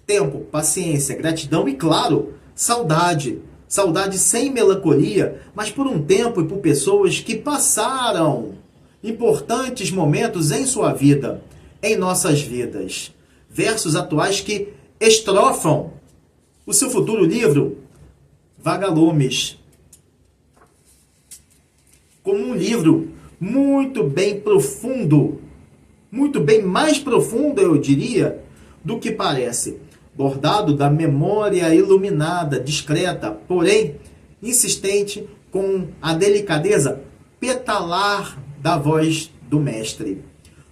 S1: Tempo, paciência, gratidão e, claro, saudade. Saudade sem melancolia, mas por um tempo e por pessoas que passaram importantes momentos em sua vida, em nossas vidas. Versos atuais que estrofam o seu futuro livro, Vagalumes. Como um livro muito bem profundo, muito bem mais profundo, eu diria, do que parece. Bordado da memória iluminada, discreta, porém insistente, com a delicadeza petalar da voz do mestre.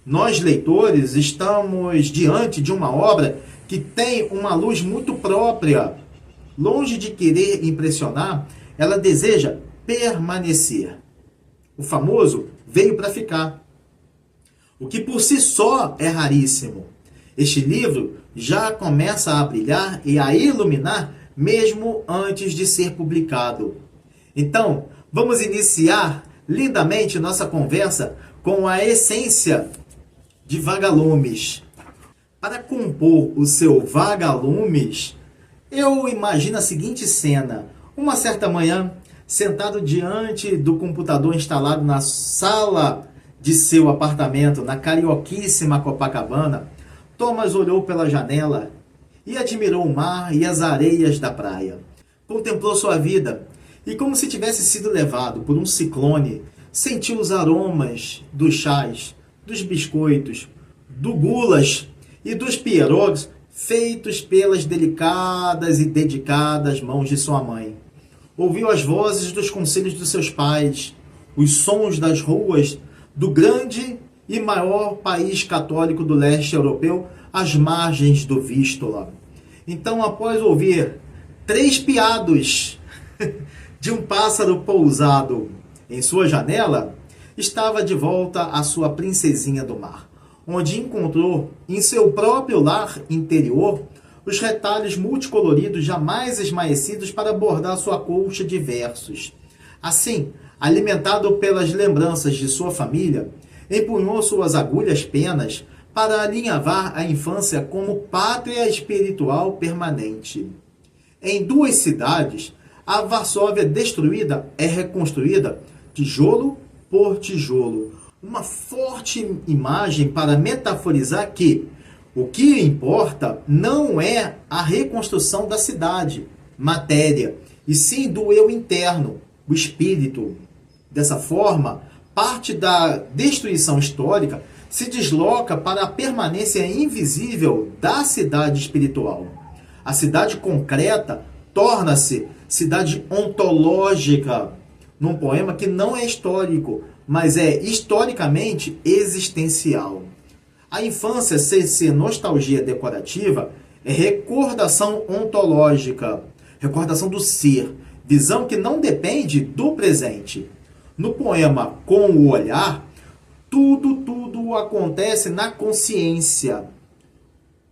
S1: Nós, leitores, estamos diante de uma obra que tem uma luz muito própria. Longe de querer impressionar, ela deseja permanecer. O famoso veio para ficar, o que por si só é raríssimo. Este livro já começa a brilhar e a iluminar mesmo antes de ser publicado. Então, vamos iniciar lindamente nossa conversa com a essência de Vagalumes. Para compor o seu Vagalumes, eu imagino a seguinte cena. Uma certa manhã, sentado diante do computador instalado na sala de seu apartamento, na carioquíssima Copacabana, Thomas olhou pela janela e admirou o mar e as areias da praia. Contemplou sua vida e, como se tivesse sido levado por um ciclone, sentiu os aromas dos chás, dos biscoitos, do gulas e dos pierogs feitos pelas delicadas e dedicadas mãos de sua mãe. Ouviu as vozes dos conselhos dos seus pais, os sons das ruas do grande e maior país católico do leste europeu, às margens do Vístula. Então, após ouvir 3 piados de um pássaro pousado em sua janela, estava de volta à sua princesinha do mar, onde encontrou em seu próprio lar interior os retalhos multicoloridos jamais esmaecidos para bordar sua colcha de versos. Assim, alimentado pelas lembranças de sua família, empunhou suas agulhas penas para alinhavar a infância como pátria espiritual permanente. Em 2 cidades, a Varsóvia destruída é reconstruída tijolo por tijolo. Uma forte imagem para metaforizar que o que importa não é a reconstrução da cidade, matéria, e sim do eu interno, o espírito. Dessa forma, parte da destruição histórica se desloca para a permanência invisível da cidade espiritual. A cidade concreta torna-se cidade ontológica, num poema que não é histórico, mas é historicamente existencial. A infância, sem ser nostalgia decorativa, é recordação ontológica, recordação do ser, visão que não depende do presente. No poema Com o Olhar, tudo acontece na consciência.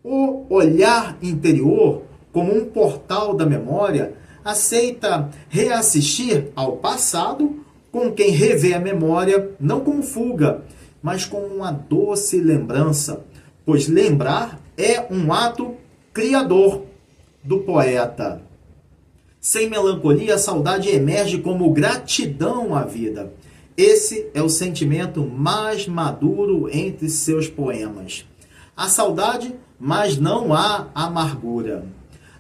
S1: O olhar interior, como um portal da memória, aceita reassistir ao passado com quem revê a memória, não como fuga, mas com uma doce lembrança, pois lembrar é um ato criador do poeta. Sem melancolia, a saudade emerge como gratidão à vida. Esse é o sentimento mais maduro entre seus poemas. Há saudade, mas não há amargura.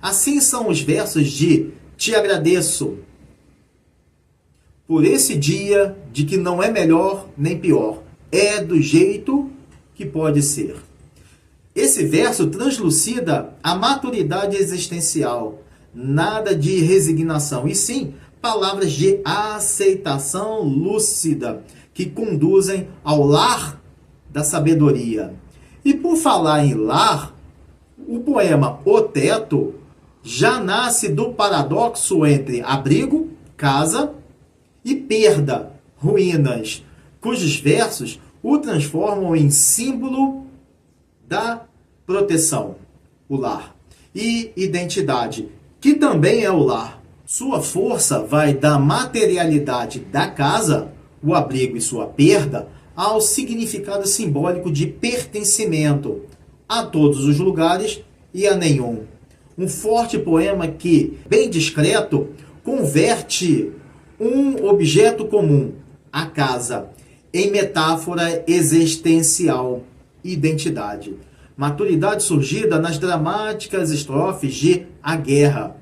S1: Assim são os versos de Te agradeço por esse dia de que não é melhor nem pior. É do jeito que pode ser. Esse verso translucida a maturidade existencial. Nada de resignação, e sim palavras de aceitação lúcida que conduzem ao lar da sabedoria. E por falar em lar, o poema O Teto já nasce do paradoxo entre abrigo, casa, e perda, ruínas. cujos versos o transformam em símbolo da proteção, o lar, e identidade, que também é o lar. Sua força vai da materialidade da casa, o abrigo e sua perda, ao significado simbólico de pertencimento a todos os lugares e a nenhum. Um forte poema que, bem discreto, converte um objeto comum, a casa, em metáfora existencial, identidade. Maturidade surgida nas dramáticas estrofes de A Guerra.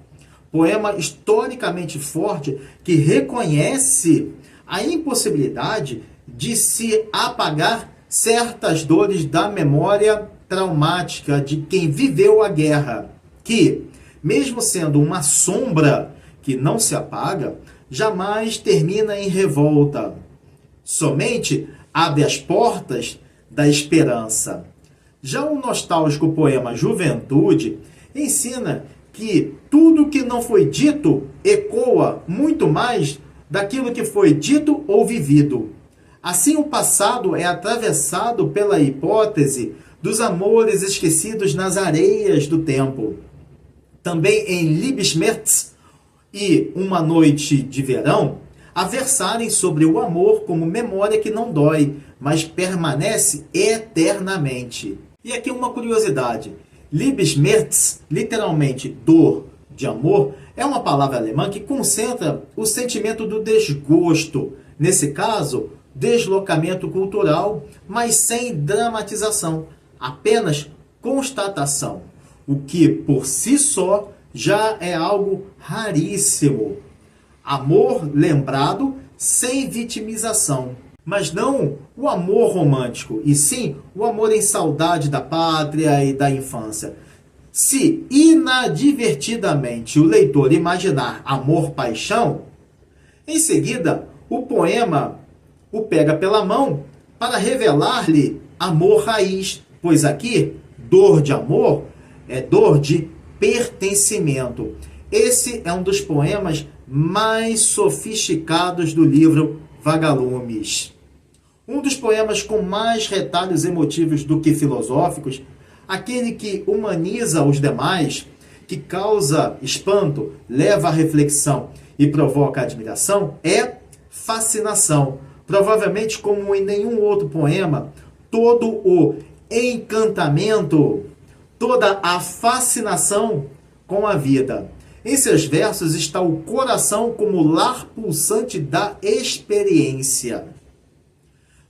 S1: Poema historicamente forte que reconhece a impossibilidade de se apagar certas dores da memória traumática de quem viveu a guerra, que, mesmo sendo uma sombra que não se apaga, jamais termina em revolta. Somente abre as portas da esperança. Já o nostálgico poema Juventude ensina que tudo que não foi dito ecoa muito mais daquilo que foi dito ou vivido. Assim, o passado é atravessado pela hipótese dos amores esquecidos nas areias do tempo. Também em Liebesmerz e Uma Noite de Verão, a versarem sobre o amor como memória que não dói, mas permanece eternamente. E aqui uma curiosidade. Liebesmerz, literalmente dor de amor, é uma palavra alemã que concentra o sentimento do desgosto. Nesse caso, deslocamento cultural, mas sem dramatização, apenas constatação, o que por si só já é algo raríssimo. Amor lembrado sem vitimização, mas não o amor romântico, e sim o amor em saudade da pátria e da infância. Se inadvertidamente o leitor imaginar amor-paixão, em seguida o poema o pega pela mão para revelar-lhe amor raiz, pois aqui, dor de amor é dor de pertencimento. Esse é um dos poemas mais sofisticados do livro Vagalumes. Um dos poemas com mais retalhos emotivos do que filosóficos, aquele que humaniza os demais, que causa espanto, leva à reflexão e provoca admiração, é Fascinação. Provavelmente, como em nenhum outro poema, todo o encantamento, toda a fascinação com a vida. Em seus versos está o coração como lar pulsante da experiência.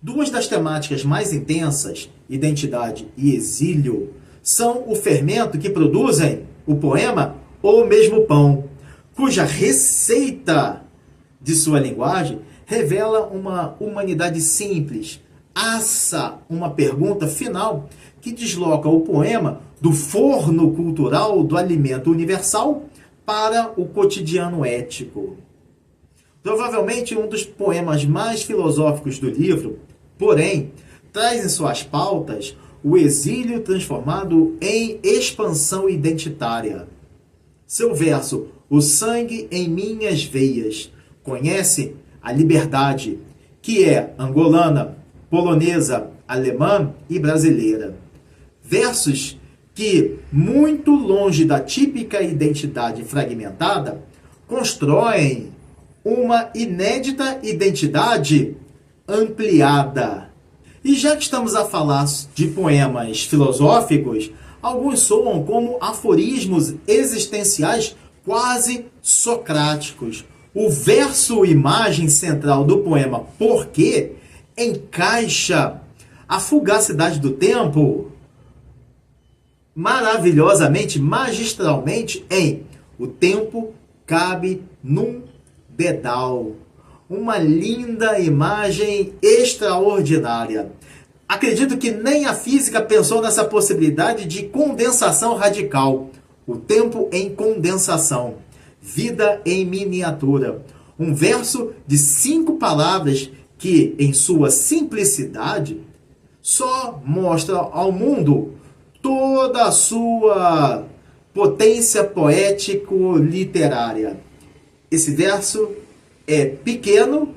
S1: Duas das temáticas mais intensas, identidade e exílio, são o fermento que produzem o poema O Mesmo Pão, cuja receita de sua linguagem revela uma humanidade simples, assa uma pergunta final que desloca o poema do forno cultural do alimento universal para o cotidiano ético. Provavelmente um dos poemas mais filosóficos do livro, porém, traz em suas pautas o exílio transformado em expansão identitária. Seu verso, O Sangue em Minhas Veias, conhece a liberdade, que é angolana, polonesa, alemã e brasileira. Versos que, muito longe da típica identidade fragmentada, constroem uma inédita identidade ampliada. E já que estamos a falar de poemas filosóficos, alguns soam como aforismos existenciais quase socráticos. O verso-imagem central do poema Porquê encaixa a fugacidade do tempo maravilhosamente, magistralmente em o tempo cabe num dedal. Uma linda imagem extraordinária. Acredito que nem a física pensou nessa possibilidade de condensação radical. O tempo em condensação. Vida em miniatura. Um verso de 5 palavras que, em sua simplicidade, só mostra ao mundo toda a sua potência poético-literária. Esse verso é pequeno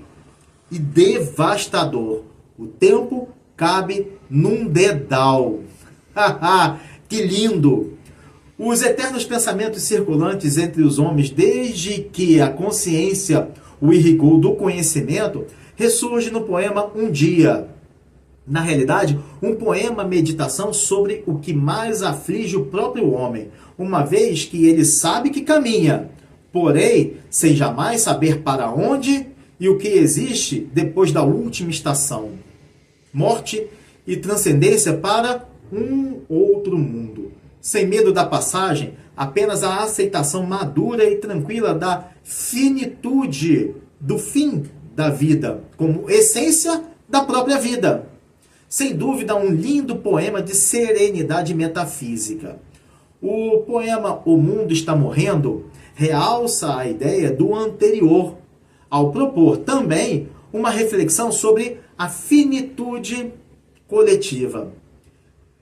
S1: e devastador. O tempo cabe num dedal. Que lindo! Os eternos pensamentos circulantes entre os homens, desde que a consciência o irrigou do conhecimento, ressurge no poema Um Dia. Na realidade, um poema meditação sobre o que mais aflige o próprio homem, uma vez que ele sabe que caminha, porém, sem jamais saber para onde e o que existe depois da última estação. Morte e transcendência para um outro mundo. Sem medo da passagem, apenas a aceitação madura e tranquila da finitude, do fim da vida, como essência da própria vida. Sem dúvida, um lindo poema de serenidade metafísica. O poema O Mundo Está Morrendo realça a ideia do anterior, ao propor também uma reflexão sobre a finitude coletiva.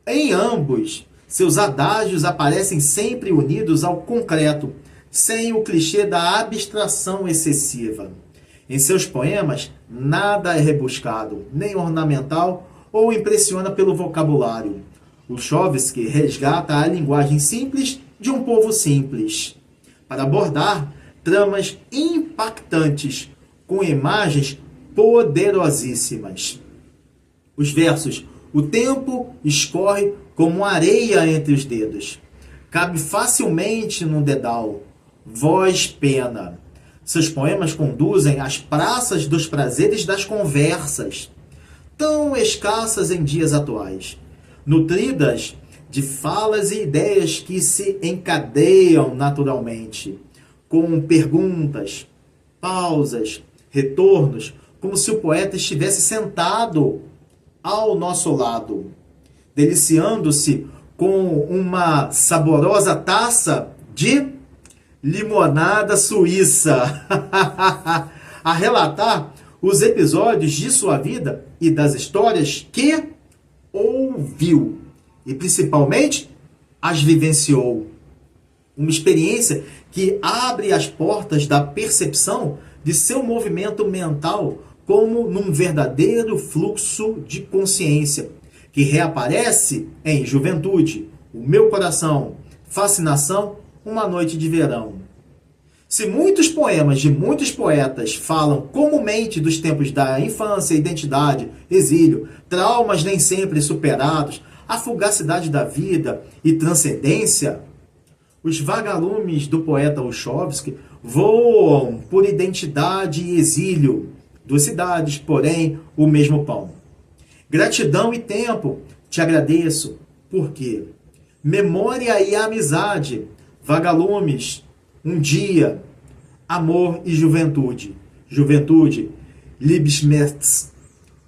S1: Em ambos, seus adágios aparecem sempre unidos ao concreto, sem o clichê da abstração excessiva. Em seus poemas, nada é rebuscado, nem ornamental ou impressiona pelo vocabulário. O Chomsky resgata a linguagem simples de um povo simples, para abordar tramas impactantes, com imagens poderosíssimas. Os versos: o tempo escorre como areia entre os dedos. Cabe facilmente num dedal. Voz pena. Seus poemas conduzem às praças dos prazeres das conversas, tão escassas em dias atuais, nutridas de falas e ideias que se encadeiam naturalmente, com perguntas, pausas, retornos, como se o poeta estivesse sentado ao nosso lado, deliciando-se com uma saborosa taça de limonada suíça, a relatar os episódios de sua vida e das histórias que ouviu e principalmente as vivenciou. Uma experiência que abre as portas da percepção de seu movimento mental como num verdadeiro fluxo de consciência, que reaparece em Juventude, O Meu Coração, Fascinação, Uma Noite de Verão. Se muitos poemas de muitos poetas falam comumente dos tempos da infância, identidade, exílio, traumas nem sempre superados, a fugacidade da vida e transcendência, os vagalumes do poeta Chomsky voam por identidade e exílio, duas cidades, porém, o mesmo pão. Gratidão e tempo, te agradeço. Por quê? Memória e amizade, vagalumes, um dia, amor e juventude. Juventude, Liebesschmerz.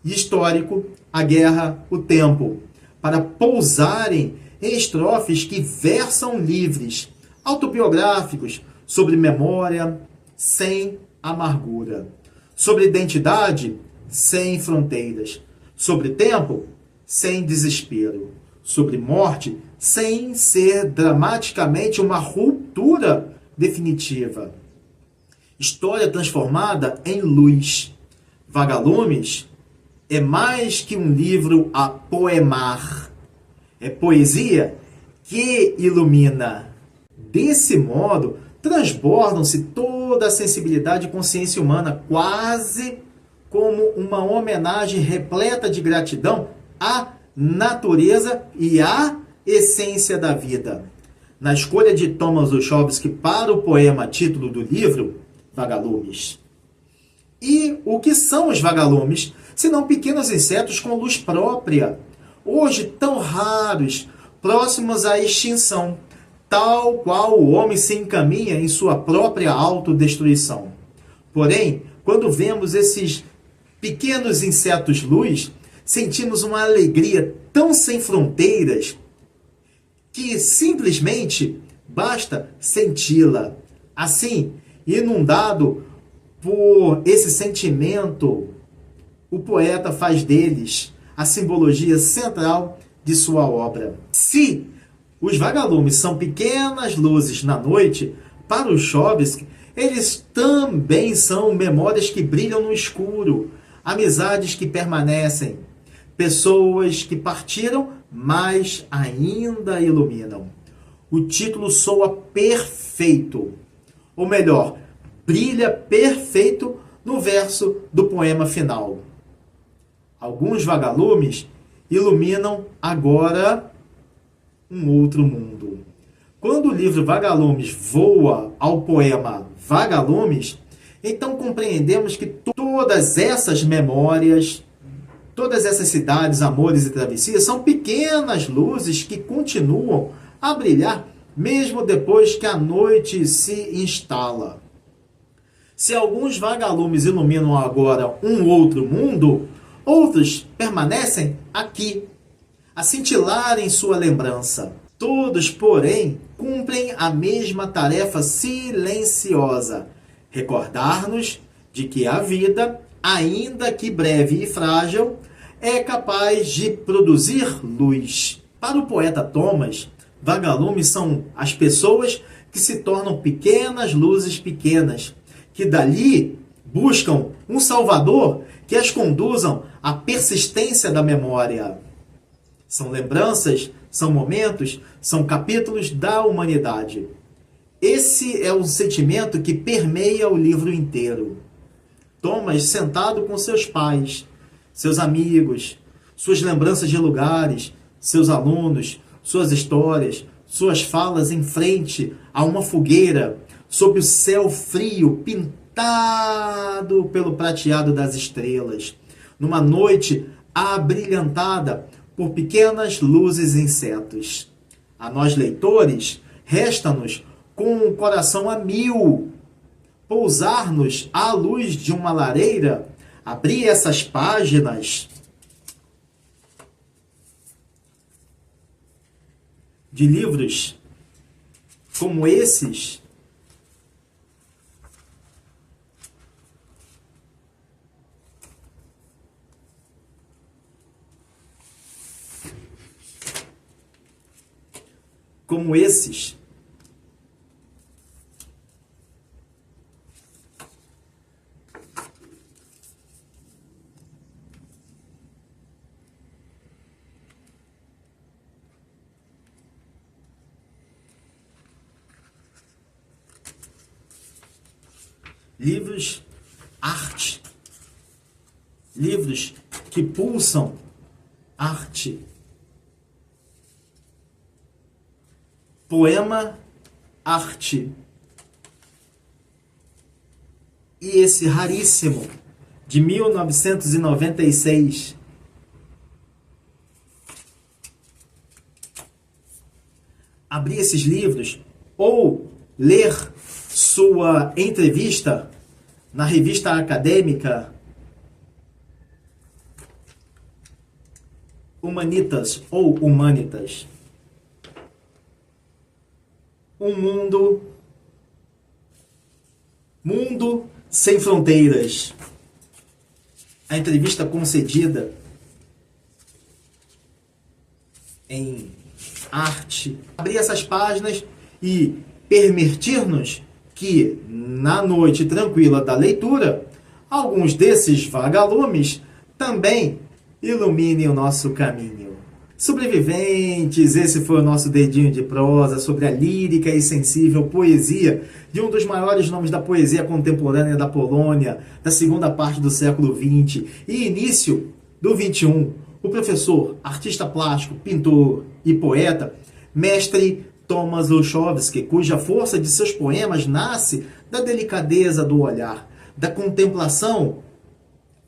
S1: Histórico, a guerra, o tempo. Para pousarem em estrofes que versam livres, autobiográficos, sobre memória, sem amargura. Sobre identidade, sem fronteiras. Sobre tempo, sem desespero. Sobre morte, sem ser dramaticamente uma ruptura definitiva. História transformada em luz. Vagalumes é mais que um livro a poemar. É poesia que ilumina. Desse modo, transbordam-se toda a sensibilidade e consciência humana, quase como uma homenagem repleta de gratidão à natureza e à essência da vida. Na escolha de Thomas Chomsky para o poema título do livro, Vagalumes. E o que são os vagalumes, senão pequenos insetos com luz própria, hoje tão raros, próximos à extinção, tal qual o homem se encaminha em sua própria autodestruição. Porém, quando vemos esses pequenos insetos-luz, sentimos uma alegria tão sem fronteiras que simplesmente basta senti-la. Assim, inundado por esse sentimento, o poeta faz deles a simbologia central de sua obra. Se os vagalumes são pequenas luzes na noite, para o Chomsky, eles também são memórias que brilham no escuro, amizades que permanecem, pessoas que partiram, mas ainda iluminam. O título soa perfeito, ou melhor, brilha perfeito no verso do poema final. Alguns vagalumes iluminam agora um outro mundo. Quando o livro Vagalumes voa ao poema Vagalumes, então compreendemos que todas essas memórias, todas essas cidades, amores e travessias são pequenas luzes que continuam a brilhar mesmo depois que a noite se instala. Se alguns vagalumes iluminam agora um outro mundo, outros permanecem aqui, a cintilar em sua lembrança. Todos, porém, cumprem a mesma tarefa silenciosa: recordar-nos de que a vida, ainda que breve e frágil, é capaz de produzir luz. Para o poeta Thomas, vagalumes são as pessoas que se tornam pequenas luzes pequenas, que dali buscam um salvador que as conduzam à persistência da memória. São lembranças, são momentos, são capítulos da humanidade. Esse é um sentimento que permeia o livro inteiro. Thomas, sentado com seus pais, seus amigos, suas lembranças de lugares, seus alunos, suas histórias, suas falas em frente a uma fogueira, sob o céu frio pintado pelo prateado das estrelas, numa noite abrilhantada por pequenas luzes e insetos. A nós, leitores, resta-nos, com o coração a mil, pousar-nos à luz de uma lareira, abrir essas páginas de livros como esses, livros arte, livros que pulsam arte. Poema arte. E esse raríssimo de 1996. Abrir esses livros ou ler sua entrevista na revista acadêmica Humanitas ou Humanitas. Um mundo sem fronteiras. A entrevista concedida em arte. Abrir essas páginas e permitir-nos que, na noite tranquila da leitura, alguns desses vagalumes também iluminem o nosso caminho. Sobreviventes, esse foi o nosso dedinho de prosa sobre a lírica e sensível poesia de um dos maiores nomes da poesia contemporânea da Polônia, da segunda parte do século XX e início do XXI, o professor, artista plástico, pintor e poeta, mestre Thomas Olszewski, cuja força de seus poemas nasce da delicadeza do olhar, da contemplação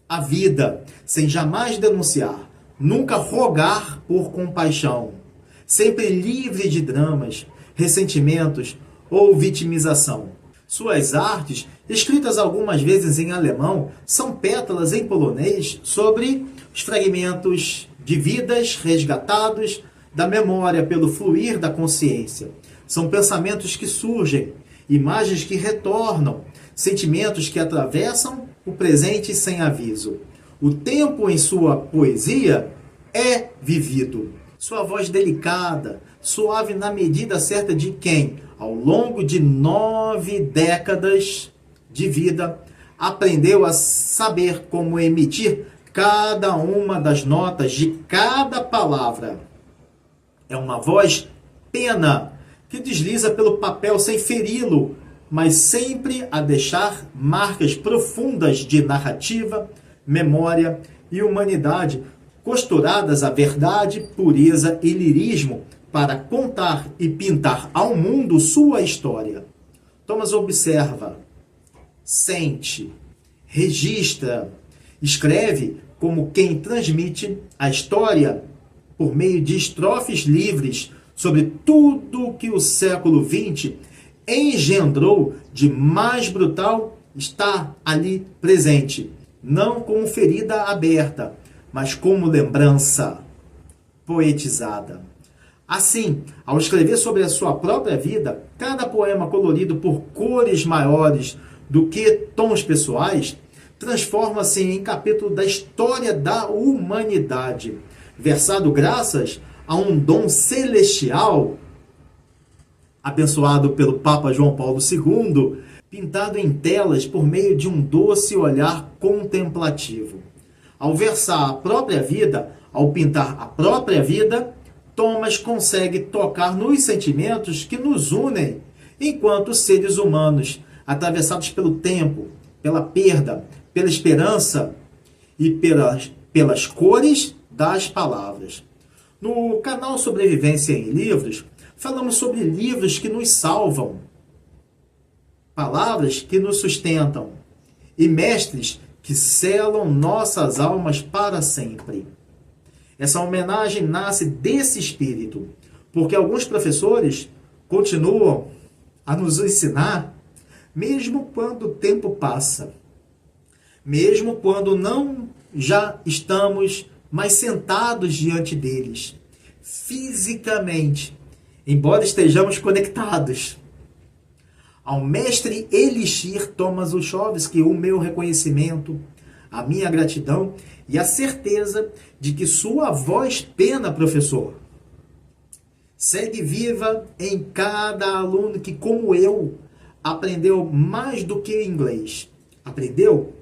S1: à vida, sem jamais denunciar, nunca rogar por compaixão, sempre livre de dramas, ressentimentos ou vitimização. Suas artes, escritas algumas vezes em alemão, são pétalas em polonês sobre os fragmentos de vidas resgatados da memória pelo fluir da consciência. São pensamentos que surgem, imagens que retornam, sentimentos que atravessam o presente sem aviso. O tempo em sua poesia é vivido. Sua voz delicada, suave na medida certa de quem, ao longo de 9 décadas de vida, aprendeu a saber como emitir cada uma das notas de cada palavra. É uma voz pena que desliza pelo papel sem feri-lo, mas sempre a deixar marcas profundas de narrativa, memória e humanidade, costuradas à verdade, pureza e lirismo, para contar e pintar ao mundo sua história. Thomas observa, sente, registra, escreve como quem transmite a história por meio de estrofes livres sobre tudo que o século XX engendrou de mais brutal está ali presente, não como ferida aberta, mas como lembrança poetizada. Assim, ao escrever sobre a sua própria vida, cada poema colorido por cores maiores do que tons pessoais, transforma-se em capítulo da história da humanidade, versado graças a um dom celestial, abençoado pelo Papa João Paulo II, pintado em telas por meio de um doce olhar contemplativo. Ao versar a própria vida, ao pintar a própria vida, Thomas consegue tocar nos sentimentos que nos unem enquanto seres humanos, atravessados pelo tempo, pela perda, pela esperança e pelas cores das palavras. No canal Sobrevivência em Livros, falamos sobre livros que nos salvam, palavras que nos sustentam e mestres que selam nossas almas para sempre. Essa homenagem nasce desse espírito, porque alguns professores continuam a nos ensinar, mesmo quando o tempo passa, mesmo quando não já estamos mais sentados diante deles, fisicamente, embora estejamos conectados. Ao mestre Elixir Thomas Olszewski, o meu reconhecimento, a minha gratidão e a certeza de que sua voz pena, professor, segue viva em cada aluno que, como eu, aprendeu mais do que inglês. Aprendeu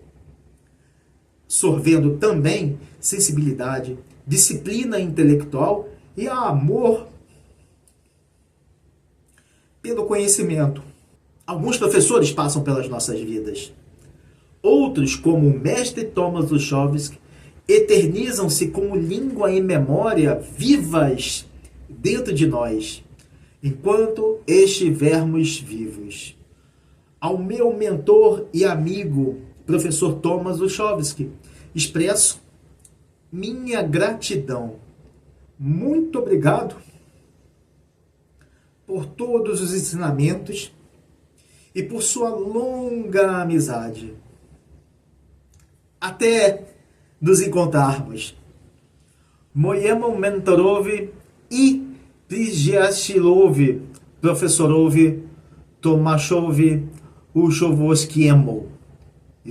S1: sorvendo também sensibilidade, disciplina intelectual e amor pelo conhecimento. Alguns professores passam pelas nossas vidas. Outros, como o mestre Thomas Olszewski, eternizam-se como língua e memória vivas dentro de nós, enquanto estivermos vivos. Ao meu mentor e amigo, professor Thomas Olszewski, expresso minha gratidão. Muito obrigado por todos os ensinamentos e por sua longa amizade. Até nos encontrarmos. Mojemu mentorowi i przyjacilowi profesorowi Tomaszowi Olszewskiemu.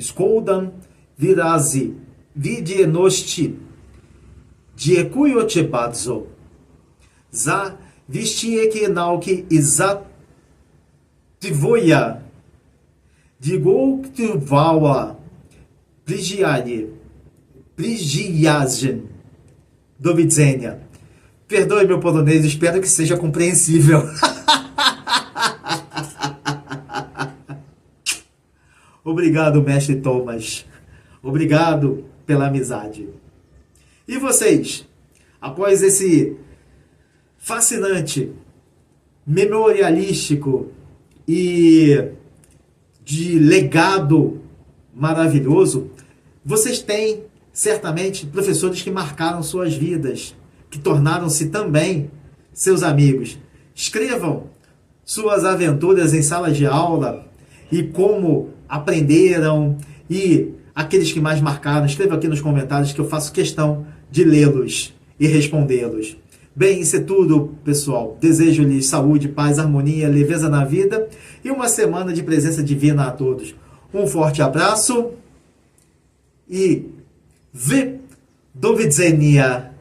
S1: Składam wyrazy wdzięczności. Dziękuję Ci bardzo za wysiłki nauki i za Twoje długofalową przyjaźń. Do widzenia. Perdoe meu polonês, espero que seja compreensível. Obrigado, mestre Thomas. Obrigado pela amizade. E vocês, após esse fascinante, memorialístico e de legado maravilhoso, vocês têm certamente professores que marcaram suas vidas, que tornaram-se também seus amigos. Escrevam suas aventuras em salas de aula e como aprenderam, e aqueles que mais marcaram, escreva aqui nos comentários que eu faço questão de lê-los e respondê-los. Bem, isso é tudo, pessoal. Desejo-lhes saúde, paz, harmonia, leveza na vida e uma semana de presença divina a todos. Um forte abraço e do widzenia.